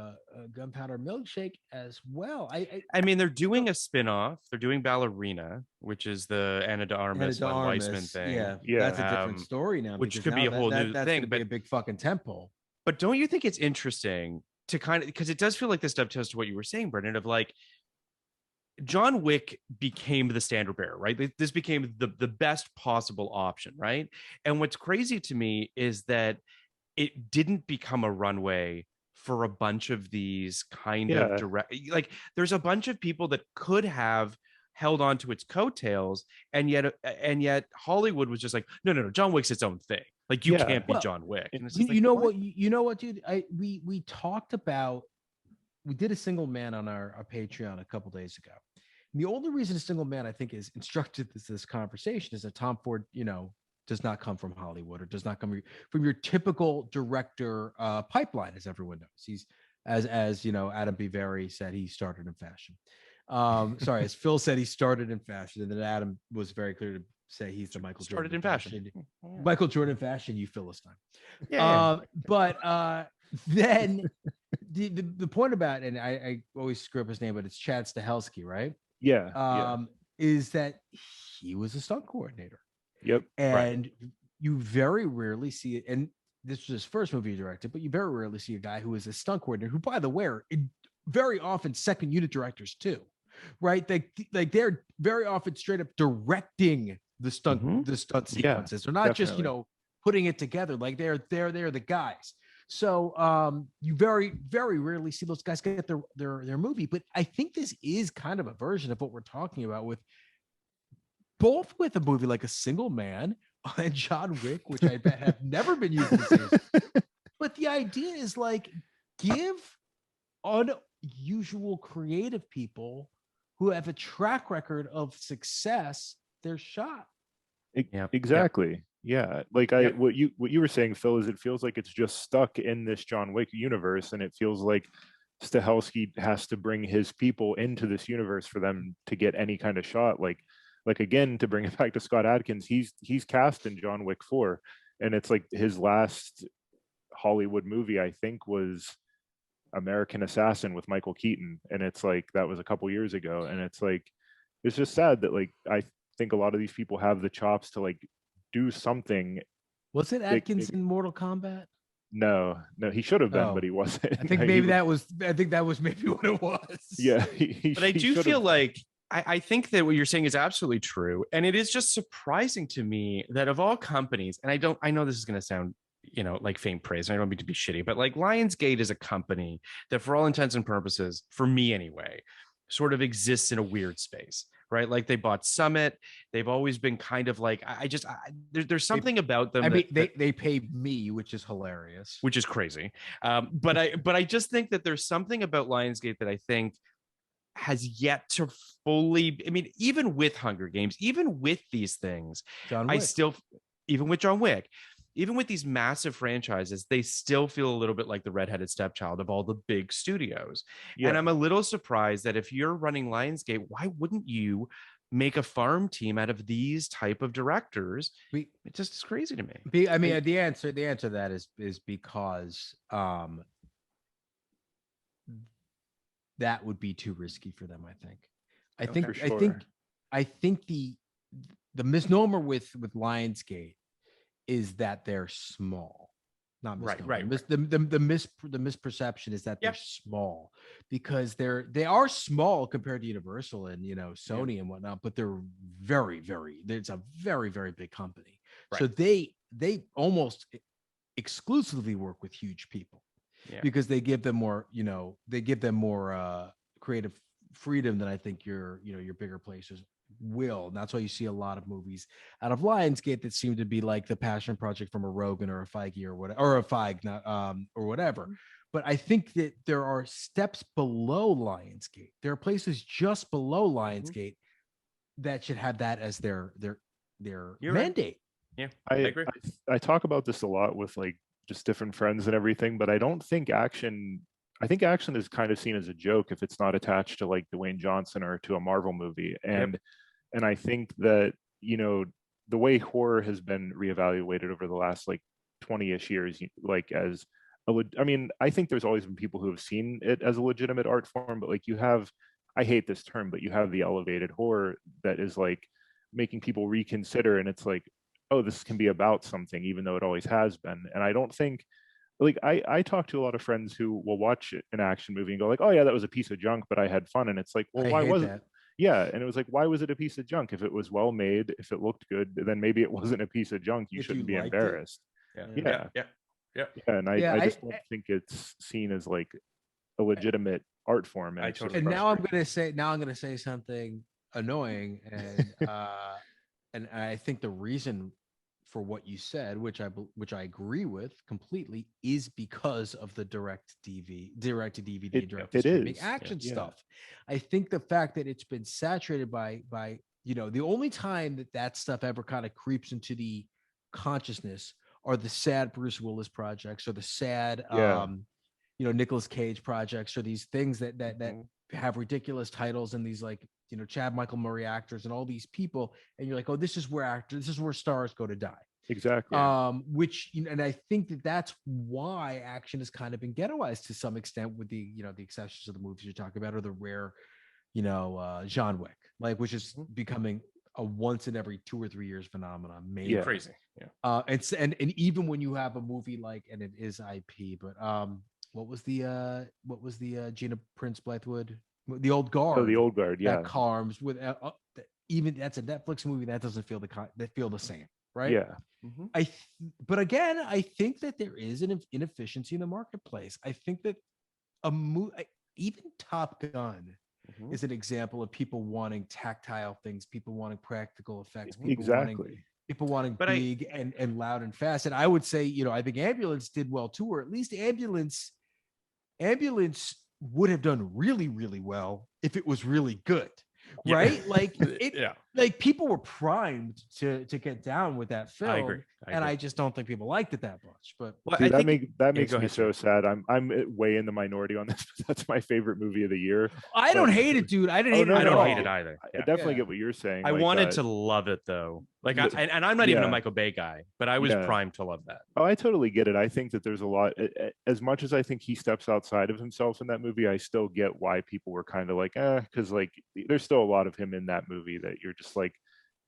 Gunpowder Milkshake as well. I mean, they're doing a spin-off. They're doing Ballerina, which is the Anna de Armas, Len Weissman thing. Yeah, Yeah. that's a different story now, which because could be now a whole that, new that's thing, gonna be but- a big fucking temple. But don't you think it's interesting to kind of, because it does feel like this dovetails to what you were saying, Brendan, of like John Wick became the standard bearer, right? This became the best possible option, right? And what's crazy to me is that it didn't become a runway for a bunch of these kind of direct, like there's a bunch of people that could have held on to its coattails, and yet Hollywood was just like, no, John Wick's its own thing. Like you can't be John Wick. And it's just You know what, dude? We talked about, we did a Single Man on our Patreon a couple days ago. And the only reason a Single Man I think is instructed this conversation is that Tom Ford, you know, does not come from Hollywood, or does not come from your typical director pipeline, as everyone knows. He's as you know, Adam B. Very said, he started in fashion. Sorry, as Phil said, he started in fashion, and then Adam was very clear to say he's the Michael started Jordan in fashion. Michael Jordan fashion, you Philistine. Yeah. But then the point about, and I always screw up his name, but it's Chad Stahelski, right? Yeah. Is that he was a stunt coordinator. Yep. And you very rarely see it. And this was his first movie he directed, but you very rarely see a guy who is a stunt coordinator, who, by the way, are very often second unit directors too, right? They're very often straight up directing the stunt sequences. They're not just, you know, putting it together. Like they're the guys. So you very, very rarely see those guys get their movie. But I think this is kind of a version of what we're talking about with a movie like A Single Man and John Wick, which I bet have never been used in the series. But the idea is like, give unusual creative people who have a track record of success their shot. Exactly. Yeah. Like what you were saying, Phil, is it feels like it's just stuck in this John Wick universe, and it feels like Stahelski has to bring his people into this universe for them to get any kind of shot. Like again, to bring it back to Scott Adkins, he's cast in John Wick 4, and it's like his last Hollywood movie, I think, was American Assassin with Michael Keaton, and it's like that was a couple years ago, and it's like it's just sad that like I think a lot of these people have the chops to like do something. Was it Adkins in Mortal Kombat? No, he should have been, but he wasn't. I think maybe that was maybe what it was. Yeah, but I do feel like I think that what you're saying is absolutely true. And it is just surprising to me that of all companies, and I know this is going to sound, you know, like faint praise, and I don't mean to be shitty, but like Lionsgate is a company that for all intents and purposes, for me anyway, sort of exists in a weird space, right? Like they bought Summit. They've always been kind of like, there's something about them. I mean, they pay me, which is hilarious. Which is crazy. But I just think that there's something about Lionsgate that I think has yet to fully, I mean, even with Hunger Games, even with these things, even with John Wick, even with these massive franchises, they still feel a little bit like the redheaded stepchild of all the big studios. Yeah. And I'm a little surprised that if you're running Lionsgate, why wouldn't you make a farm team out of these type of directors? It just is crazy to me. I mean, the answer to that is because that would be too risky for them. I think I think the misnomer with Lionsgate is that they're small. Not Right, misnomer. right, The misperception is that they're Yep. small because they are small compared to Universal and Sony and whatnot, but they're it's a very, very big company. Right. So they almost exclusively work with huge people Yeah. because they give them more, creative freedom than I think your bigger places will. And that's why you see a lot of movies out of Lionsgate that seem to be like the passion project from a Rogan or a Feige or whatever, or a Feige, not or whatever. But I think that there are steps below Lionsgate. There are places just below Lionsgate that should have that as their You're mandate. Right. Yeah, I agree. I talk about this a lot with like just different friends and everything, but I don't think action. I think action is kind of seen as a joke if it's not attached to like Dwayne Johnson or to a Marvel movie. And I think that, the way horror has been reevaluated over the last like 20-ish years, like as I mean, I think there's always been people who have seen it as a legitimate art form, but like you have, I hate this term, but you have the elevated horror that is like making people reconsider. And it's like, oh, this can be about something, even though it always has been. And I don't think, like I talk to a lot of friends who will watch an action movie and go like, oh yeah, that was a piece of junk, but I had fun. And it's like, well, why was it? Yeah, and it was like, why was it a piece of junk? If it was well made, if it looked good, then maybe it wasn't a piece of junk. You shouldn't be embarrassed. Yeah. And I just don't think it's seen as like a legitimate art form. And now I'm gonna say something annoying, and and I think the reason for what you said, which I agree with completely, is because of the direct to DVD, direct to streaming action stuff. I think the fact that it's been saturated by the only time that stuff ever kind of creeps into the consciousness are the sad Bruce Willis projects or the sad Nicolas Cage projects, or these things that have ridiculous titles and these like Chad Michael Murray actors and all these people, and you're like, oh, this is where stars go to die. Exactly. Which and I think that's why action has kind of been ghettoized to some extent, with the the exceptions of the movies you're talking about, or the rare John Wick, like, which is becoming a once in every 2 or 3 years phenomenon. Maybe crazy. And even when you have a movie like, and it is IP, but what was the Gina Prince Blythewood, the Old Guard? Oh, the Old Guard, yeah. That Carms with even that's a Netflix movie that doesn't feel the same, right? Yeah. But again, I think that there is an inefficiency in the marketplace. I think that even Top Gun is an example of people wanting tactile things, people wanting practical effects, people wanting big and loud and fast. And I would say, I think Ambulance did well too, or at least Ambulance would have done really, really well if it was really good. Right? Like like people were primed to get down with that film. I agree. And I just don't think people liked it that much. But dude, that makes me so sad. I'm way in the minority on this, but that's my favorite movie of the year. I don't hate it, dude. I didn't hate it. I don't hate it either. I definitely get what you're saying. I wanted to love it though. Like, and I'm not even a Michael Bay guy, but I was primed to love that. Oh, I totally get it. I think that there's a lot. As much as I think he steps outside of himself in that movie, I still get why people were kind of like, because like there's still a lot of him in that movie that you're just like,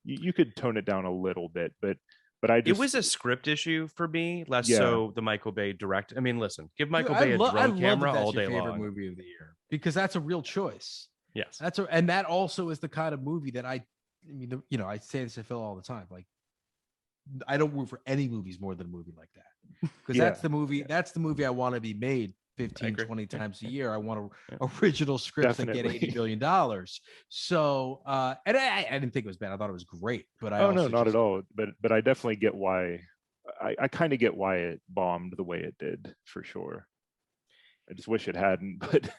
you could tone it down a little bit, but it was a script issue for me, less so the Michael Bay direct. I mean, listen, give Michael Bay a drone camera all day long. Movie of the year, because that's a real choice. Yes, and that also is the kind of movie that I I say this to Phil all the time. Like, I don't root for any movies more than a movie like that, because that's the movie. That's the movie I want to be made 15, 20 times a year. I want original scripts that get $80 billion. So, and I didn't think it was bad. I thought it was great. But not at all. But I definitely get why. I kind of get why it bombed the way it did, for sure. I just wish it hadn't. But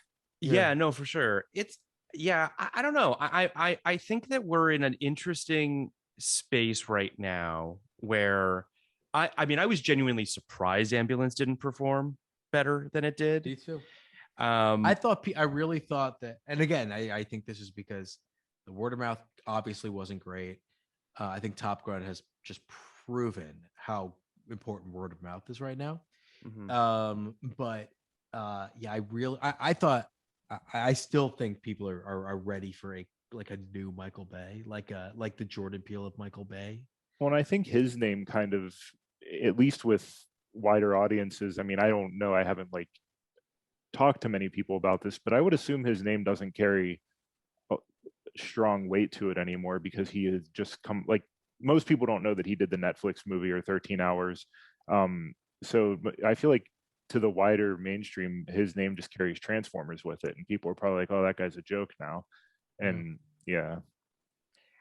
no, for sure. I don't know. I think that we're in an interesting space right now where I mean, I was genuinely surprised Ambulance didn't perform better than it did. Me too. I really thought that, and again, I think this is because the word of mouth obviously wasn't great. I think Top Gun has just proven how important word of mouth is right now. I thought I still think people are ready for a like a new Michael Bay, like the Jordan Peele of Michael Bay. Well, and I think his name kind of, at least with wider audiences, I mean, I don't know, I haven't like talked to many people about this, but I would assume his name doesn't carry a strong weight to it anymore because he has just come, like, most people don't know that he did the Netflix movie or 13 Hours. So I feel like to the wider mainstream, his name just carries Transformers with it, and people are probably like, "Oh, that guy's a joke now." And yeah,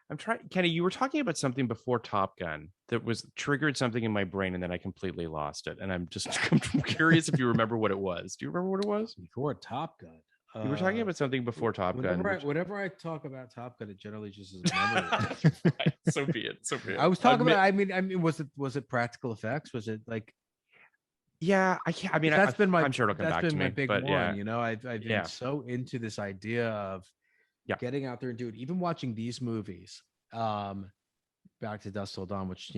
I'm trying, Kenny, you were talking about something before Top Gun that was triggered something in my brain, and then I completely lost it. And I'm curious if you remember what it was. Do you remember what it was? Before Top Gun. You were talking about something before Top Gun. Whenever I talk about Top Gun, it generally just is a memory. Right. So be it. So be it. I was talking about. I mean, was it practical effects? Was it like? Yeah, I can't. I mean, I'm sure it'll come back to me. That's been my big one. Yeah. You know, I've been so into this idea of getting out there and doing. Even watching these movies, Back to Dusk Till Dawn, which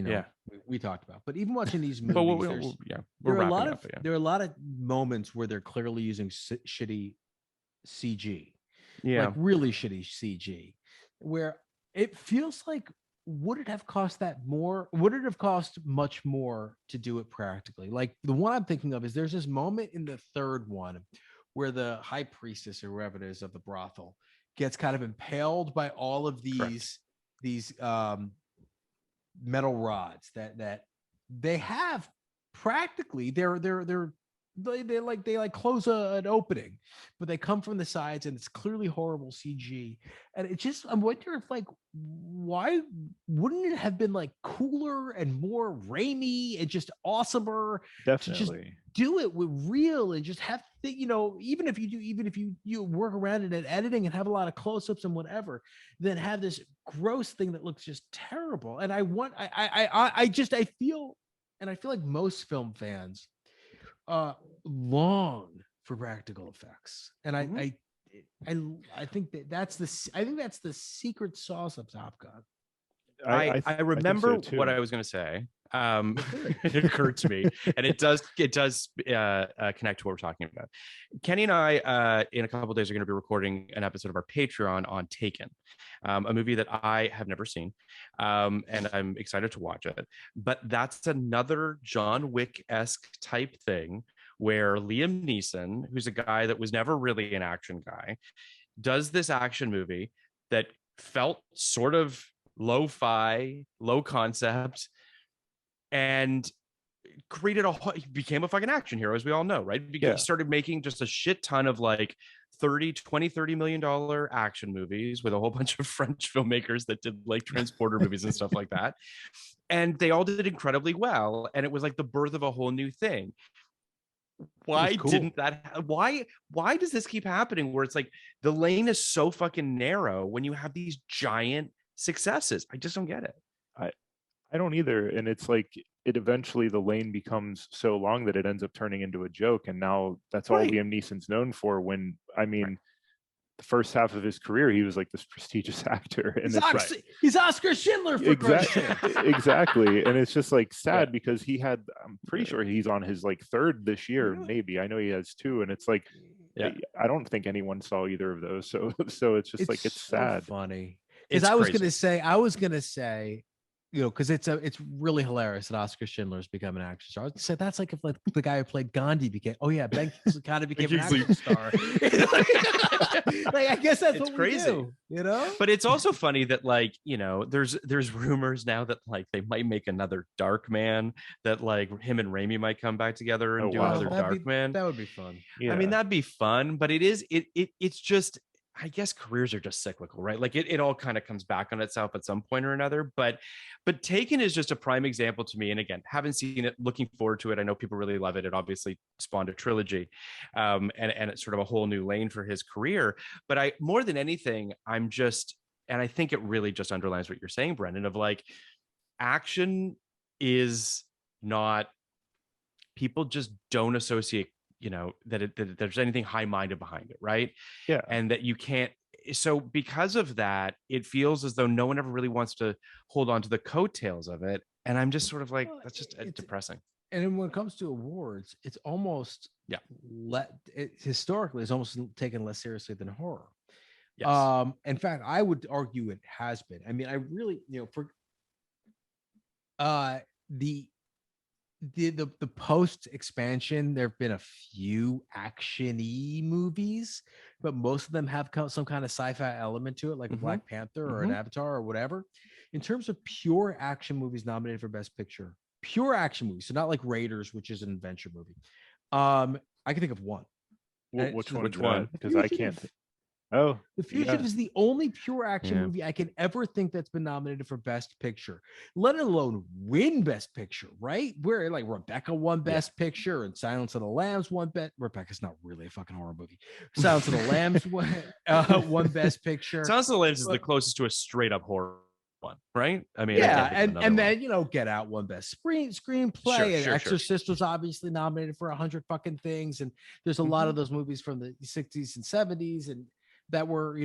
we talked about. But even watching these movies, there are a lot of moments where they're clearly using shitty CG, like really shitty CG, where it feels like, would it have cost that more? Would it have cost much more to do it practically? Like the one I'm thinking of is there's this moment in the third one where the high priestess or whoever it is of the brothel gets kind of impaled by all of these metal rods that they have practically they close an opening, but they come from the sides and it's clearly horrible CG. And it just, I'm wondering if like, why wouldn't it have been like cooler and more Raimi and just awesomer? Definitely. To just do it with real and just have even if you work around it in editing and have a lot of close-ups and whatever, then have this gross thing that looks just terrible. And I feel like most film fans long for practical effects, and I think that's the secret sauce of Top Gun. I remember what I was going to say. It occurred to me, and it does connect to what we're talking about. Kenny and I in a couple of days are going to be recording an episode of our Patreon on Taken, a movie that I have never seen, and I'm excited to watch it. But that's another John Wick-esque type thing where Liam Neeson, who's a guy that was never really an action guy, does this action movie that felt sort of lo-fi, low concept, and became a fucking action hero, as we all know, right? Because he started making just a shit ton of like $30 million action movies with a whole bunch of French filmmakers that did like transporter movies and stuff like that. And they all did incredibly well. And it was like the birth of a whole new thing. Why does this keep happening where it's like the lane is so fucking narrow when you have these giant successes? I just don't get it. I don't either. And it's like it eventually the lane becomes so long that it ends up turning into a joke. And now that's all Liam Neeson's known for. When the first half of his career, he was like this prestigious actor. And he's Oscar Schindler for exactly. And it's just like sad because I'm pretty sure he's on his like third this year, maybe. I know he has two, and it's like I don't think anyone saw either of those. So it's just like it's so sad. Funny. Because I was gonna say, because it's really hilarious that Oscar Schindler's become an action star. I would say that's like if like the guy who played Gandhi became, Ben Kingsley kind of became an action star. Like I guess that's what crazy. We do, But it's also funny that like there's rumors now that like they might make another Darkman, that like him and Raimi might come back together and do another Darkman. That would be fun. Yeah. I mean, that'd be fun, but it's just, I guess careers are just cyclical, right? Like it all kind of comes back on itself at some point or another. But Taken is just a prime example to me. And again, haven't seen it, looking forward to it. I know people really love it. It obviously spawned a trilogy, and it's sort of a whole new lane for his career. But more than anything, and I think it really just underlines what you're saying, Brendan, of like action is not, people just don't associate that there's anything high-minded behind it, right? Yeah. And that you can't, so because of that, it feels as though no one ever really wants to hold on to the coattails of it. And I'm just sort of like, that's just depressing. And then when it comes to awards, it's almost historically it's almost taken less seriously than horror. Yes. In fact, I would argue it has been. I mean, I really, for the the post expansion, there have been a few action-y movies, but most of them have some kind of sci-fi element to it, like a Black Panther or an Avatar or whatever. In terms of pure action movies nominated for Best Picture, pure action movies, so not like Raiders, which is an adventure movie. I can think of one. Which Which one? Because I can't. Oh, The Fugitive is the only pure action movie I can ever think that's been nominated for Best Picture, let alone win Best Picture, right? Where like Rebecca won Best Picture and Silence of the Lambs won Best. Rebecca's not really a fucking horror movie. Silence of the Lambs won Best Picture. Silence of the Lambs is the closest to a straight up horror one, right? I mean, and then Get Out won Best Screenplay, and Exorcist was obviously nominated for 100 fucking things, and there's a lot of those movies from the 60s and 70s and that were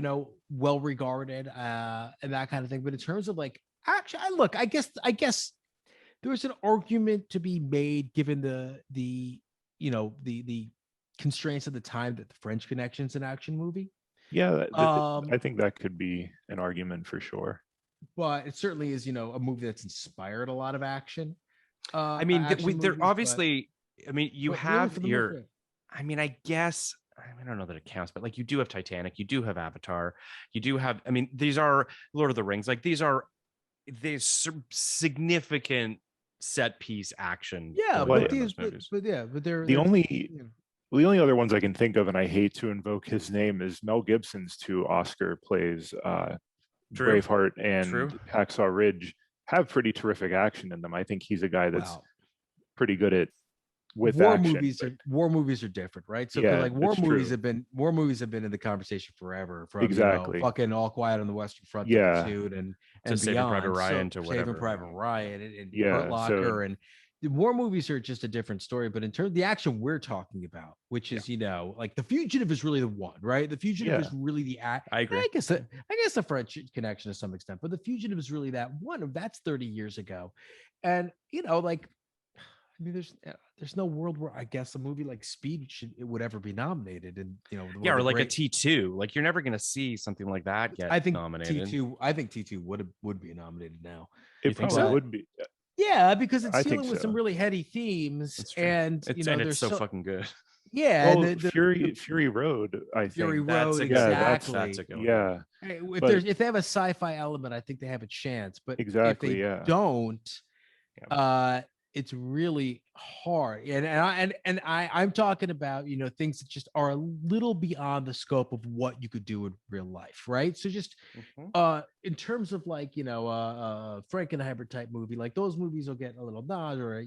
well regarded and that kind of thing. But in terms of like actually, I guess there's an argument to be made given the constraints of the time that the French Connection's an action movie. Yeah, I think that could be an argument for sure. But it certainly is, a movie that's inspired a lot of action. I mean, they're obviously. But, I mean, you have your. I mean, I guess. I don't know that it counts, but like you do have Titanic, you do have Avatar, you do have. I mean, these are Lord of the Rings. Like these significant set piece action. Yeah, but they're the only other ones I can think of, and I hate to invoke his name, is Mel Gibson's two Oscar plays. Braveheart and Hacksaw Ridge have pretty terrific action in them. I think he's a guy that's pretty good at war movies are different, right? So like war movies have been in the conversation forever, from fucking All Quiet on the Western Front to Pursuit and beyond. Saving Private Ryan to whatever. Saving Private Ryan and Hurt Locker, and the war movies are just a different story. But in terms of the action we're talking about, which is like The Fugitive is really the one, right? The Fugitive is really the act. I agree. I guess the French Connection to some extent, but The Fugitive is really that one. That's 30 years ago, and like. I mean, there's no world where I guess a movie like Speed would ever be nominated, and or like a T2. Like you're never gonna see something like that get nominated. I think T2 would be nominated now. It probably would be. Yeah, because it's dealing with some really heady themes, and it's so fucking good. Yeah, Fury Road. I think Fury Road, exactly. That's a good one. Yeah. If they have a sci-fi element, I think they have a chance. But if they don't, it's really hard. And I'm talking about, things that just are a little beyond the scope of what you could do in real life, right? So just in terms of like, Frankenheimer type movie, like those movies will get a little nod, or,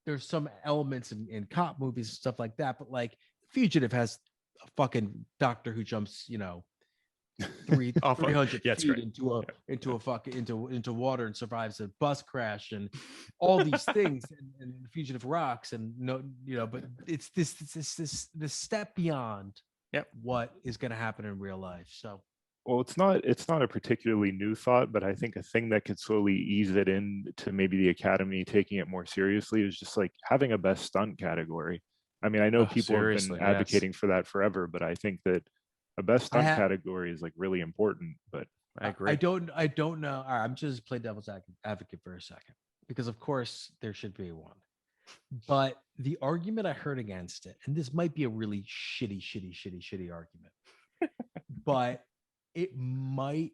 there's some elements in cop movies and stuff like that. But like Fugitive has a fucking doctor who jumps, 300 feet into water and survives a bus crash and all these things, and Fugitive rocks, and but it's this step beyond what is going to happen in real life. So it's not a particularly new thought, but I think a thing that could slowly ease it into maybe the Academy taking it more seriously is just like having a best stunt category. I mean, I know people have been advocating for that forever, but I think that a best stunt category is like really important. But I agree. I don't know. All right, I'm just play devil's advocate for a second, because of course there should be one. But the argument I heard against it, and this might be a really shitty argument, but it might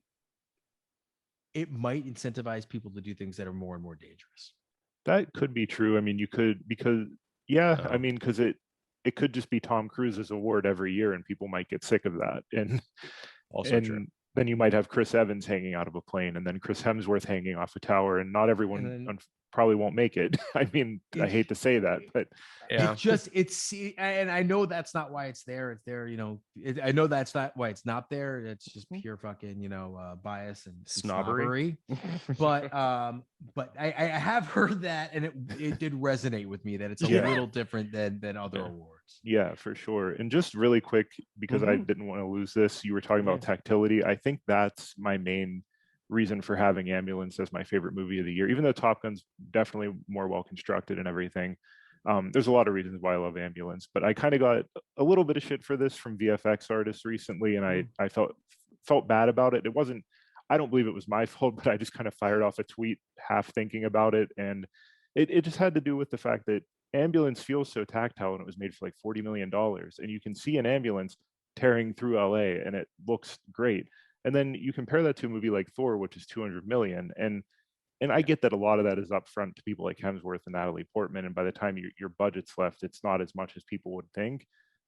incentivize people to do things that are more and more dangerous. That could be true. I mean, you could, because it could just be Tom Cruise's award every year, and people might get sick of that. And also true. Then you might have Chris Evans hanging out of a plane, and then Chris Hemsworth hanging off a tower, and not everyone probably won't make it. I mean, I hate to say that, but and I know that's not why it's there. It's there, I know that's not why it's not there. It's just pure fucking, bias and snobbery. But I have heard that, and it did resonate with me that it's a little different than other awards. Yeah, for sure. And just really quick, because I didn't want to lose this, you were talking about tactility. I think that's my main reason for having Ambulance as my favorite movie of the year, even though Top Gun's definitely more well constructed and everything. There's a lot of reasons why I love Ambulance, but I kind of got a little bit of shit for this from VFX artists recently, and I felt bad about it. It wasn't, I don't believe it was my fault, but I just kind of fired off a tweet half thinking about it, and it just had to do with the fact that Ambulance feels so tactile, and it was made for like $40 million, and you can see an ambulance tearing through LA, and it looks great. And then you compare that to a movie like Thor, which is 200 million, and I get that a lot of that is upfront to people like Hemsworth and Natalie Portman, and by the time your budget's left, it's not as much as people would think.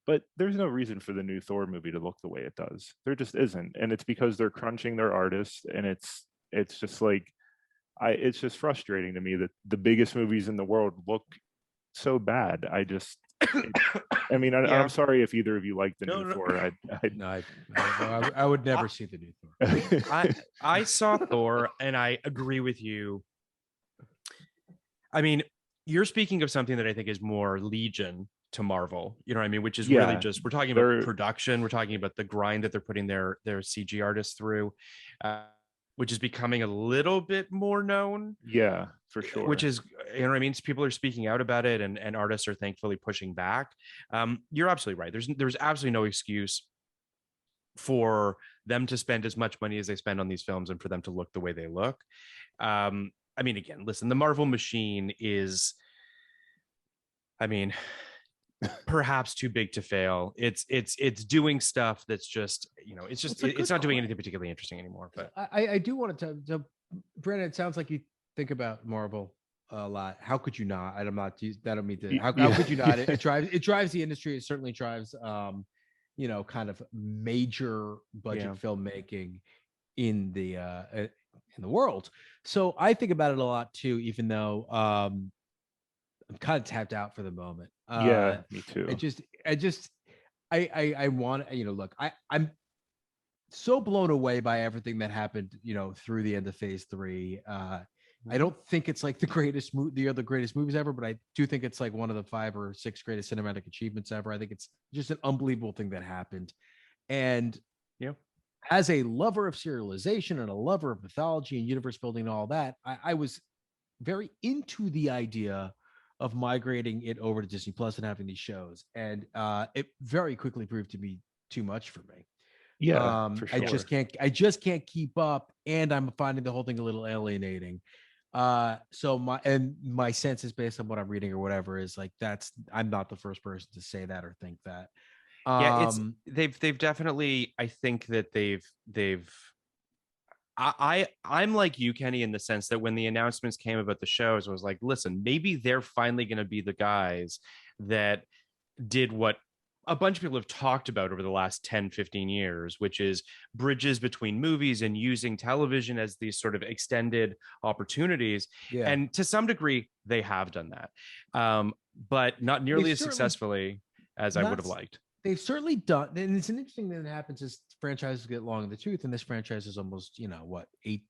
But there's no reason for the new Thor movie to look the way it does. There just isn't, and it's because they're crunching their artists, and it's just like it's just frustrating to me that the biggest movies in the world look so bad. I mean, I'm sorry if either of you like the new Thor. I would never see the new Thor. I saw Thor, and I agree with you. I mean, you're speaking of something that I think is more Legion to Marvel, you know what I mean? Which is really just, we're talking about production, we're talking about the grind that they're putting their CG artists through, which is becoming a little bit more known. Yeah, for sure. Which is, you know what I mean? People are speaking out about it, and artists are thankfully pushing back. You're absolutely right. There's absolutely no excuse for them to spend as much money as they spend on these films and for them to look the way they look. I mean, again, listen, the Marvel machine is, I mean, perhaps too big to fail. It's doing stuff that's just, you know, it's not doing anything particularly interesting anymore. But I do want to Brandon, it sounds like you think about Marvel a lot. How could you not? I don't mean to. How could you not? It drives the industry. It certainly drives you know, kind of major budget filmmaking in the world. So I think about it a lot too, even though I'm kind of tapped out for the moment. Yeah, me too. I want, you know, look, I'm so blown away by everything that happened, you know, through the end of phase 3. I don't think it's like the greatest movies ever, but I do think it's like one of the 5 or 6 greatest cinematic achievements ever. I think it's just an unbelievable thing that happened. And, you know, as a lover of serialization and a lover of mythology and universe building and all that, I was very into the idea of migrating it over to Disney Plus and having these shows. And it very quickly proved to be too much for me. Yeah, for sure. I just can't keep up, and I'm finding the whole thing a little alienating. So my sense is, based on what I'm reading or whatever, is like I'm not the first person to say that or think that. Yeah, they've definitely, I think that I'm like you, Kenny, in the sense that when the announcements came about the shows, I was like, listen, maybe they're finally going to be the guys that did what a bunch of people have talked about over the last 10, 15 years, which is bridges between movies and using television as these sort of extended opportunities. Yeah. And to some degree, they have done that, but not nearly as successfully as I would have liked. They've certainly done, and it's an interesting thing that happens as franchises get long in the tooth, and this franchise is almost,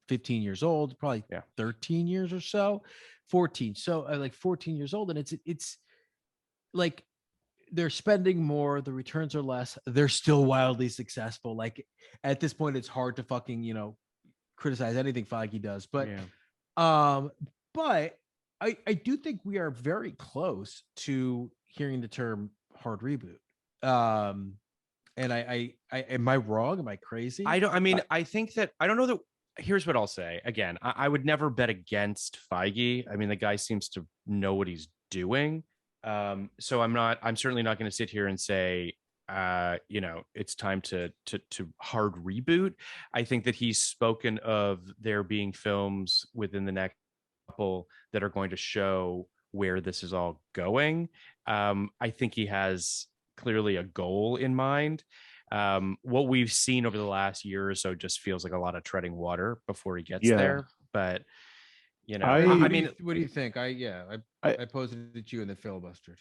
15 years old, probably 13 years or so, 14. So like 14 years old, and it's like they're spending more, the returns are less, they're still wildly successful. Like at this point, it's hard to fucking, criticize anything Feige does. But but I do think we are very close to hearing the term hard reboot. And I am I wrong? Am I crazy? I think that, I don't know that. Here's what I'll say. Again, I would never bet against Feige. I mean, the guy seems to know what he's doing. So I'm certainly not going to sit here and say, it's time to hard reboot. I think that he's spoken of there being films within the next couple that are going to show where this is all going. I think he has clearly a goal in mind. What we've seen over the last year or so just feels like a lot of treading water before he gets there. But I mean, what do you think? I posed it at you in the filibustered.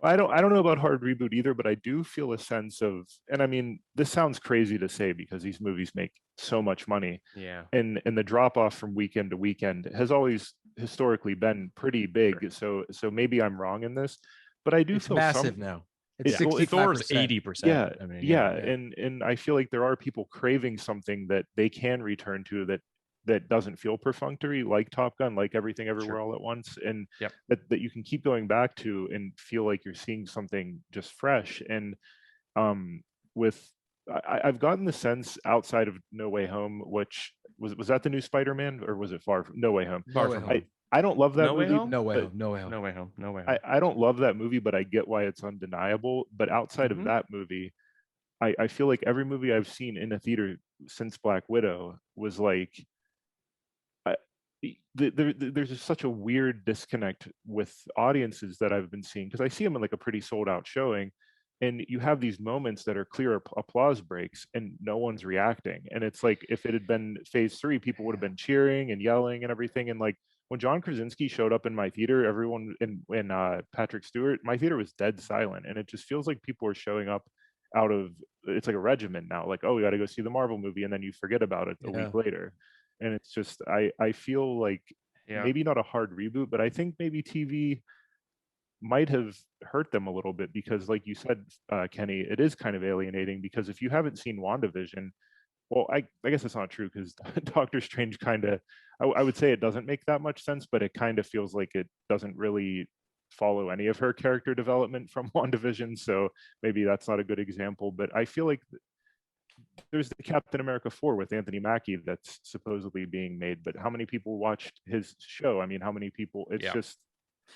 I don't know about hard reboot either, but I do feel a sense of, and I mean, this sounds crazy to say because these movies make so much money. Yeah. And the drop off from weekend to weekend has always historically been pretty big. Sure. So maybe I'm wrong in this, but I do feel massive now. It's 65%. Thor's 80%. Yeah. I mean, and I feel like there are people craving something that they can return to that that doesn't feel perfunctory, like Top Gun, like Everything Everywhere Sure. All at Once, and Yep. that you can keep going back to and feel like you're seeing something just fresh. And with I've gotten the sense outside of No Way Home, which was that the new Spider-Man, or was it Far From No Way Home? No Far Way from Home. I don't love that No Way movie. Home? No Way but Home. No Way Home. No Way Home. No Way Home. I don't love that movie, but I get why it's undeniable. But outside of that movie, I feel like every movie I've seen in a theater since Black Widow was like, there's just such a weird disconnect with audiences that I've been seeing, because I see them in like a pretty sold out showing, and you have these moments that are clear applause breaks and no one's reacting. And it's like, if it had been phase 3, people would have been cheering and yelling and everything. And like when John Krasinski showed up in my theater, everyone in Patrick Stewart, my theater was dead silent. And it just feels like people are showing up out of, it's like a regimen now, like, oh, we got to go see the Marvel movie, and then you forget about it a week later. And it's just, I feel like maybe not a hard reboot, but I think maybe TV might have hurt them a little bit, because like you said, Kenny, it is kind of alienating, because if you haven't seen WandaVision, well, I guess it's not true, because Doctor Strange kind of, I would say it doesn't make that much sense, but it kind of feels like it doesn't really follow any of her character development from WandaVision. So maybe that's not a good example, but I feel like there's the Captain America 4 with Anthony Mackie that's supposedly being made, but how many people watched his show? I mean, how many people? It's just,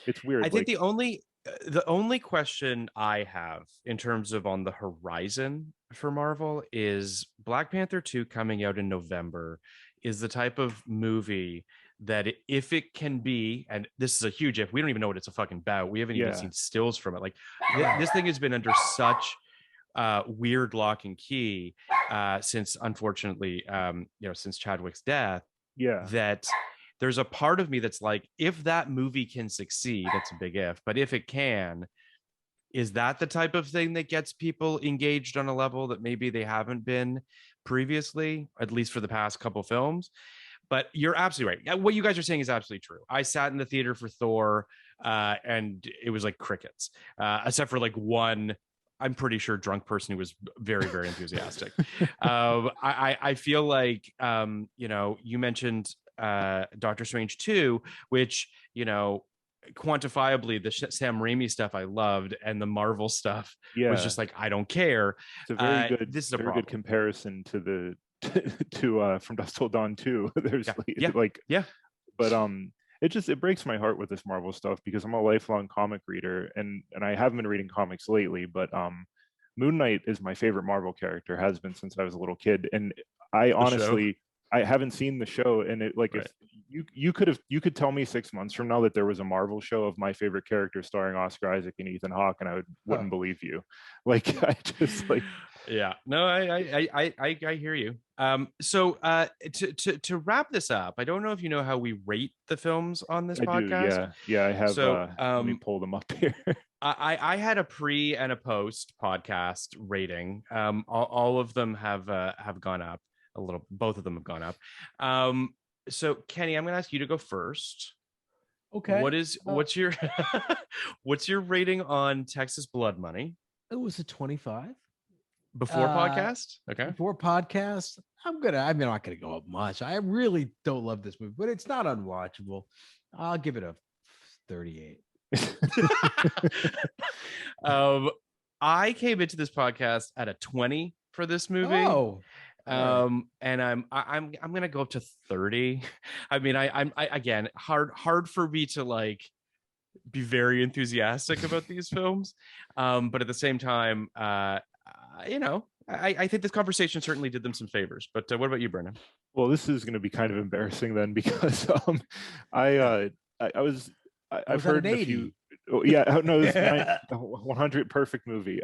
it's weird. I think the only question I have in terms of on the horizon for Marvel is Black Panther 2 coming out in November is the type of movie that if it can be, and this is a huge if, we don't even know what it's a fucking about. We haven't even seen stills from it. Like this thing has been under such weird lock and key since, unfortunately, since Chadwick's death, that there's a part of me that's like, if that movie can succeed, that's a big if, but if it can, is that the type of thing that gets people engaged on a level that maybe they haven't been previously, at least for the past couple films? But you're absolutely right. What you guys are saying is absolutely true. I sat in the theater for Thor and it was like crickets, except for like one, I'm pretty sure, drunk person who was very, very enthusiastic. I feel like, you mentioned Doctor Strange 2, which, quantifiably the Sam Raimi stuff I loved, and the Marvel stuff was just like, I don't care. It's a very good, this is a very good comparison to the to From Dusk Till Dawn 2. There's but it breaks my heart with this Marvel stuff, because I'm a lifelong comic reader, and I haven't been reading comics lately, but Moon Knight is my favorite Marvel character, has been since I was a little kid. And I honestly, I haven't seen the show, and it like, if you could tell me 6 months from now that there was a Marvel show of my favorite character starring Oscar Isaac and Ethan Hawke, and I wouldn't believe you. Like, I just like, I hear you. So to wrap this up, I don't know if you know how we rate the films on this podcast. I have. So let me pull them up here. I had a pre and a post podcast rating. All of them have gone up a little. Both of them have gone up. So Kenny, I'm going to ask you to go first. Okay. What's your what's your rating on Texas Blood Money? It was a 25. Before podcast? Okay. Before podcast, I'm not gonna go up much. I really don't love this movie, but it's not unwatchable. I'll give it a 38. I came into this podcast at a 20 for this movie. Oh. And I'm gonna go up to 30. I mean, I'm again, hard for me to like be very enthusiastic about these films, but at the same time, I think this conversation certainly did them some favors. But what about you, Brandon? Well, this is going to be kind of embarrassing then, because I've heard a few. Oh, yeah, no, this is 100 perfect movie.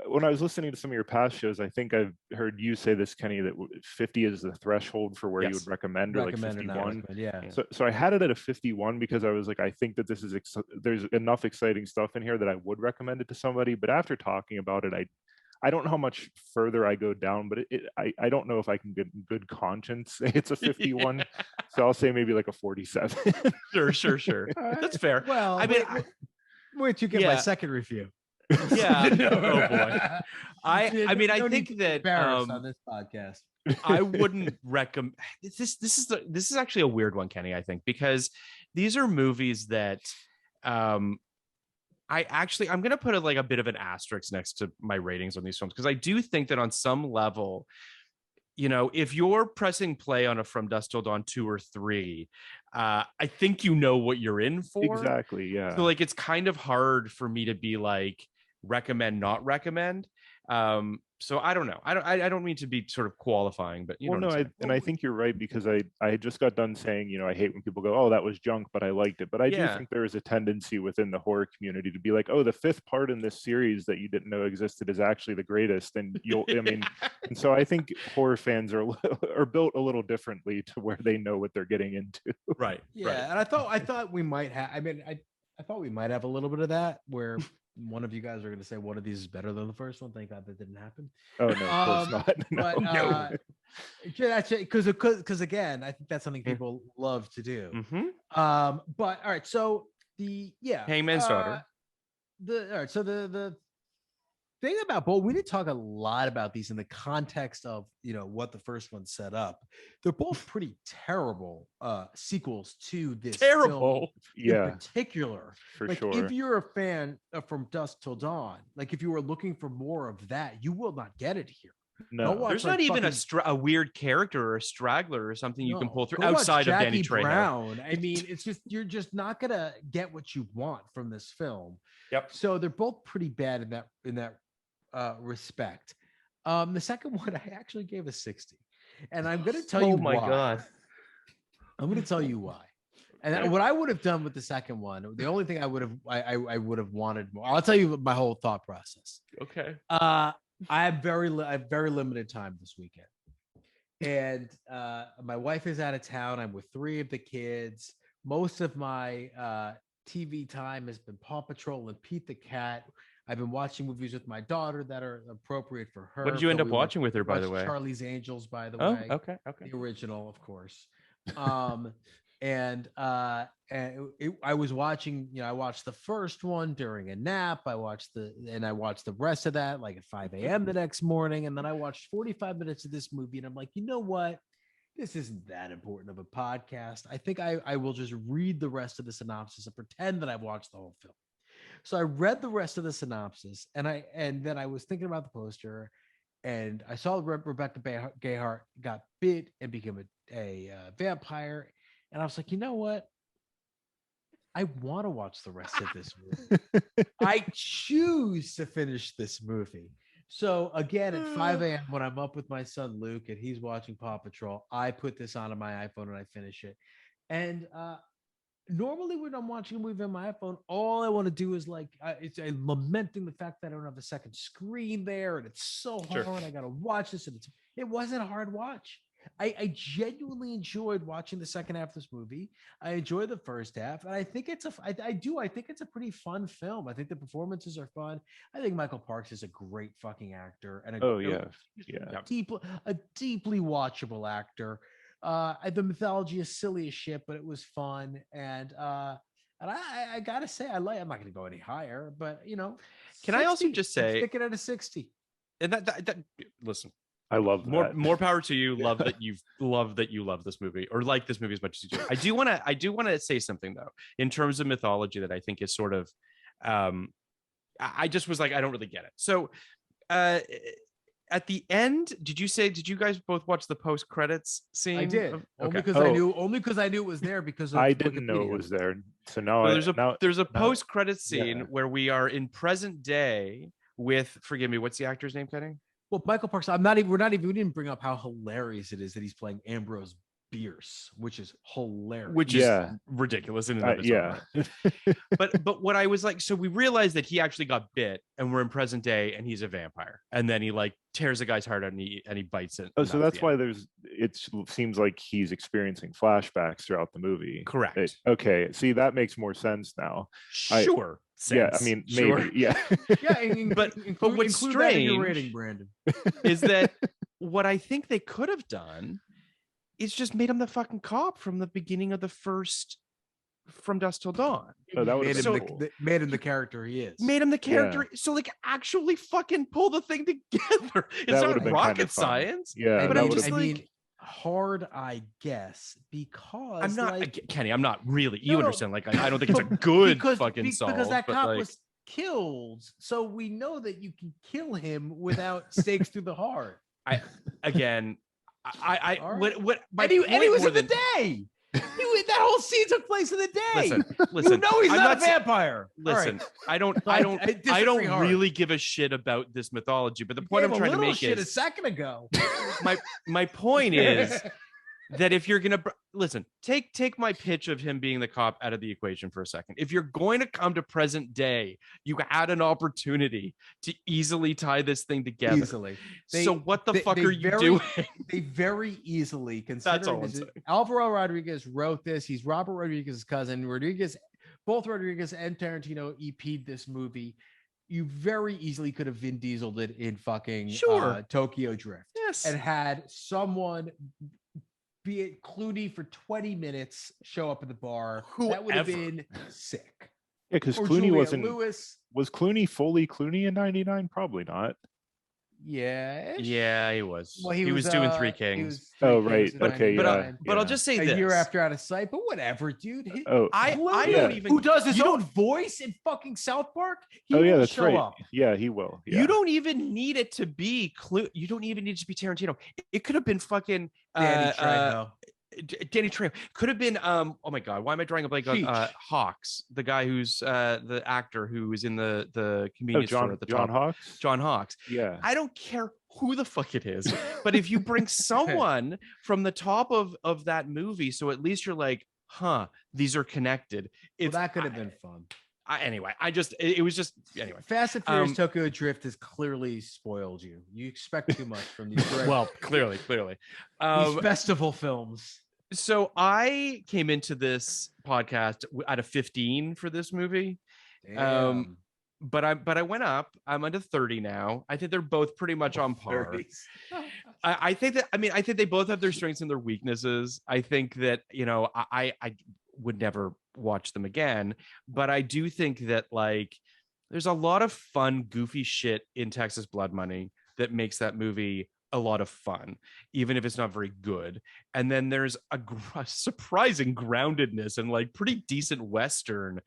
When I was listening to some of your past shows, I think I've heard you say this, Kenny, that 50 is the threshold for where you would recommend, or like 51. So I had it at a 51, because I was like, I think that this is there's enough exciting stuff in here that I would recommend it to somebody. But after talking about it, I don't know how much further I go down, but I don't know if I can get in good conscience say it's a 51. So I'll say maybe like a 47. Sure. That's fair. Well, I mean, wait till you get my second review. Yeah. Oh boy. I think that on this podcast. I wouldn't recommend this is actually a weird one, Kenny, I think, because these are movies that I'm going to put a bit of an asterisk next to my ratings on these films, because I do think that on some level, if you're pressing play on a From Dusk Till Dawn 2 or 3, I think you know what you're in for. Exactly. Yeah. So it's kind of hard for me to be like recommend, not recommend. So I don't know. I don't mean to be sort of qualifying, but I think you're right, because I just got done saying, I hate when people go, oh, that was junk, but I liked it. But I do think there is a tendency within the horror community to be like, oh, the 5th part in this series that you didn't know existed is actually the greatest. And and so I think horror fans are built a little differently to where they know what they're getting into. Right. Yeah. Right. And I thought we might have, I thought we might have a little bit of that where one of you guys are going to say one of these is better than the first one. Thank God that didn't happen. Oh no, of course not. No. But because again, I think that's something people love to do. Mm-hmm. But all right, so Hangman's Daughter. The thing about both, we didn't talk a lot about these in the context of what the first one set up. They're both pretty terrible sequels to this film in particular. For sure. If you're a fan of From Dusk Till Dawn, if you were looking for more of that, you will not get it here. No, there's not even a weird character or a straggler or something you can pull through outside of Danny Trejo. Brown. I mean, it's just you're just not gonna get what you want from this film. Yep. So they're both pretty bad in that respect. The second one I actually gave a 60, and I'm going to tell you why. God. I'm going to tell you why. And what I would have done with the second one, the only thing I would have wanted more. I'll tell you my whole thought process. Okay. I have very limited time this weekend, and my wife is out of town. I'm with 3 of the kids. Most of my TV time has been Paw Patrol and Pete the Cat. I've been watching movies with my daughter that are appropriate for her. What did you end up watching with her, by the way? Charlie's Angels, by the way. Oh, okay. The original, of course. I was watching, I watched the first one during a nap. I watched the rest of that at 5 a.m. the next morning. And then I watched 45 minutes of this movie. And I'm like, you know what? This isn't that important of a podcast. I think I will just read the rest of the synopsis and pretend that I've watched the whole film. So I read the rest of the synopsis, and then I was thinking about the poster, and I saw Rebecca Gayheart got bit and became a vampire, and I was like, you know what? I want to watch the rest of this movie. I choose to finish this movie. So again, at 5 a.m. when I'm up with my son Luke and he's watching Paw Patrol, I put this on my iPhone and I finish it. And normally when I'm watching a movie on my iPhone, all I want to do is I'm lamenting the fact that I don't have a second screen there, and it's so hard. Sure. I got to watch this, and it wasn't a hard watch. I genuinely enjoyed watching the second half of this movie. I enjoyed the first half, and I think it's a pretty fun film. I think the performances are fun. I think Michael Parks is a great fucking actor, and a deeply watchable actor. The mythology is silly as shit, but it was fun, and I gotta say, I'm not gonna go any higher, but can 60, I also just say, stick it at a 60? And that listen, I love that. More power to you. Love that you love this movie, or like this movie as much as you do. I do want to say something though, in terms of mythology, that I think is sort of, I just was like, I don't really get it. So, at the end, did you guys both watch the post credits scene? I did. Only because I knew it was there because of I didn't know it was there. So now there's a post credits scene where we are in present day with, forgive me, what's the actor's name, Kenny? Well, Michael Parks. We didn't bring up how hilarious it is that he's playing Ambrose Bierce, which is hilarious. Which is ridiculous in and of its own. But what I was like, so we realized that he actually got bit, and we're in present day, and he's a vampire, and then he tears a guy's heart out and he bites it. Oh, so that's why it seems like he's experiencing flashbacks throughout the movie. Correct. Okay, see, that makes more sense now. Sure. Yeah, I mean, maybe. Yeah. But what's strange, in your rating, Brandon, is that what I think they could have done is just made him the fucking cop from the beginning of the first From Dusk Till Dawn. Oh, that would made have him been cool. made him the character he is. Made him the character. So like actually fucking pull the thing together. It's That would not have been kind rocket of fun. science. Yeah, but that I'm would just have. I like, mean, hard, I guess, because I'm not like, Kenny. I'm not really. You No, no. understand? Like I don't think it's a good fucking because solve. that but cop like, was killed, so we know that you can kill him without stakes through the heart. again, I All right. what my And he point was more in the than- day. That whole scene took place in the day. Listen. You know he's I'm not a sa- vampire. All right. Listen, I don't I disagree hard. really give a shit about this mythology, but the point Gave I'm a trying to little make shit a is second ago. my point is that if you're gonna listen, take my pitch of him being the cop out of the equation for a second. If you're going to come to present day, you had an opportunity to easily tie this thing together. Easily. So what the fuck are you doing? They very easily, That's all considering I'm this, saying. Alvaro Rodriguez wrote this. He's Robert Rodriguez's cousin. Both Rodriguez and Tarantino EP'd this movie. You very easily could have Vin Dieseled it in fucking Sure. Tokyo Drift. Yes. And had someone, be it Clooney for 20 minutes, show up at the bar. That would have Whoever. been sick. Yeah, because Or Clooney Juliette wasn't. Lewis. Was Clooney fully Clooney in '99? Probably not. Yeah. Yeah, he was. Well, he was doing Three he Kings. was Three Oh, Kings right. in Okay, but 99. but I'll just say A this. year after Out of Sight, but whatever, dude. Oh, I Clooney, don't Yeah. even who does his you own don't- voice in fucking South Park? He oh yeah, will that's show right. up. Yeah, he will. Yeah. You don't even need it to be You don't even need it to be Tarantino. It could have been fucking Danny Trejo. Danny Trejo. Could have been oh my god, why am I drawing a blank on Cheech. Hawks, the guy who's the actor who was in the Oh, convenience store at the John top. Hawks. John Hawks. Yeah. I don't care who the fuck it is, but if you bring someone from the top of that movie, so at least you're like, huh, these are connected. Well, It's that could have been fun. anyway. It was just anyway. Fast and Furious Um, Tokyo Drift has clearly spoiled you. You expect too much from these, Well, clearly. these festival films. So I came into this podcast at a 15 for this movie. Damn. But I went up. I'm under 30 now. I think they're both pretty much on par. 30s. I think they both have their strengths and their weaknesses. I think that, I would never watch them again, but I do think that like there's a lot of fun, goofy shit in Texas Blood Money that makes that movie a lot of fun, even if it's not very good. And then there's a surprising groundedness and like pretty decent Western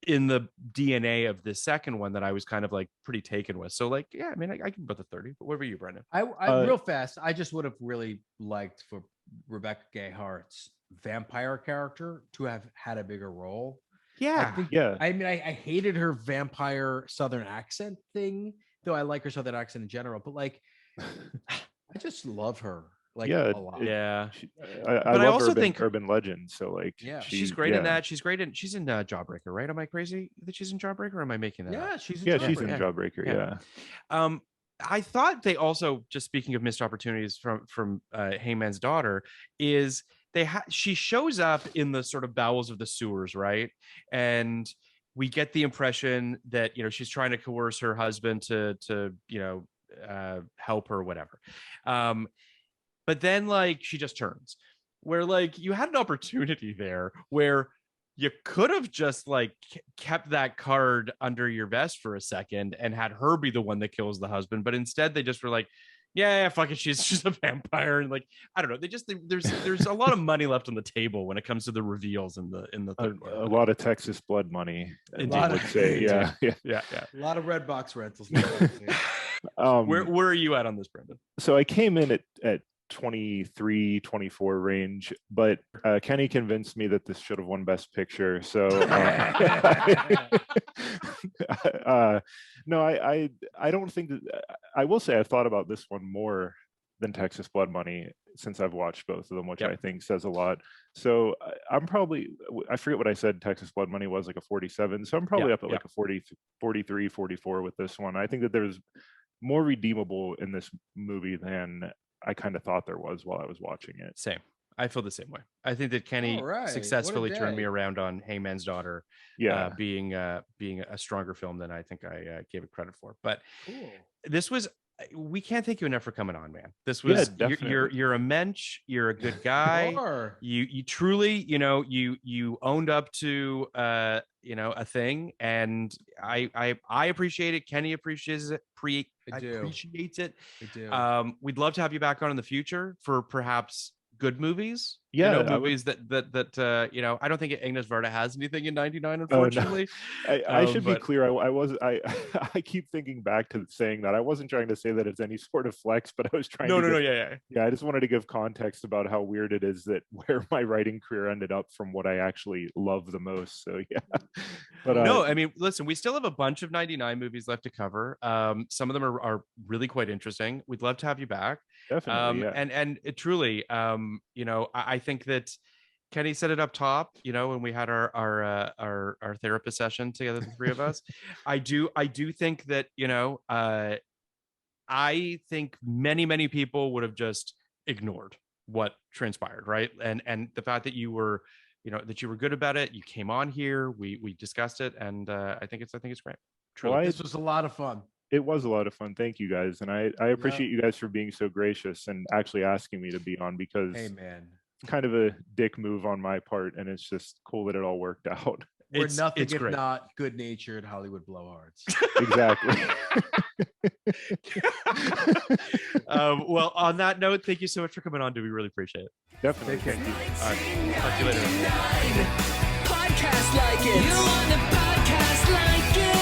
in the DNA of the second one that I was kind of like pretty taken with. So like, yeah, I mean, I can put the 30, but what about you, Brendan? I real fast, I just would have really liked for Rebecca Gay Hart's vampire character to have had a bigger role. Yeah. I think, Yeah. I mean, I hated her vampire Southern accent thing, though I like her Southern accent in general, but like, I just love her. Like Yeah, a lot. Yeah. I But I love also think- urban legend. So like, Yeah. She's great in that. She's great in Jawbreaker, right? Am I crazy that she's in Jawbreaker, or am I making that up? Yeah, she's Yeah, she's in Yeah. Jawbreaker. Yeah. Yeah. I thought they also, just speaking of missed opportunities from Heyman's daughter, is she shows up in the sort of bowels of the sewers, right? And we get the impression that she's trying to coerce her husband to help her, whatever. But then like she just turns, where like you had an opportunity there where you could have just like kept that card under your vest for a second and had her be the one that kills the husband. But instead they just were like, yeah, fuck it, she's just a vampire. And like, I don't know. There's a lot of money left on the table when it comes to the reveals in the third one. A lot of Texas blood money. Indeed. I would say. Yeah. Yeah. Yeah. A lot of red box rentals. Where are you at on this, Brendan? So I came in at 23, 24 range, but Kenny convinced me that this should have won Best Picture. So no, I don't think that. I will say I've thought about this one more than Texas Blood Money since I've watched both of them, which I think says a lot. So I'm probably, I forget what I said Texas Blood Money was, like a 47. So I'm probably up at like a 40, 43, 44 with this one. I think that there's more redeemable in this movie than I kind of thought there was while I was watching it. Same. I feel the same way. I think that Kenny successfully turned me around on Heyman's Daughter being a stronger film than I think I gave it credit for. But this was, we can't thank you enough for coming on, man. This was you're a mensch, you're a good guy. You truly, you owned up to a thing, and I appreciate it. Kenny appreciates it. I do. Appreciates it. I do. We'd love to have you back on in the future for perhaps good movies. Yeah, movies that I don't think Ignis Verda has anything in 99, no. unfortunately. I should be but- clear. I keep thinking back to saying that. I wasn't trying to say that it's any sort of flex, but I was trying yeah, I just wanted to give context about how weird it is that where my writing career ended up from what I actually love the most. So yeah. But no, I mean, listen, we still have a bunch of 99 movies left to cover. Some of them are really quite interesting. We'd love to have you back. Definitely, yeah. And it truly, I think that Kenny said it up top, when we had our therapist session together, the three of us. I do think that, I think many people would have just ignored what transpired, right? And the fact that you were, that you were good about it, you came on here, we discussed it, and I think it's great. Truly. This was a lot of fun. It was a lot of fun. Thank you guys. And I appreciate you guys for being so gracious and actually asking me to be on, because Hey, man. it's kind of a dick move on my part. And it's just cool that it all worked out. We're nothing if great. not good-natured Hollywood blowhards. Exactly. Well, on that note, thank you so much for coming on. Do we really appreciate it? Definitely. Take care. Thank you. All right. Talk to you later. Podcast like it. You want a podcast like it?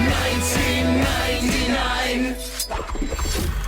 1999.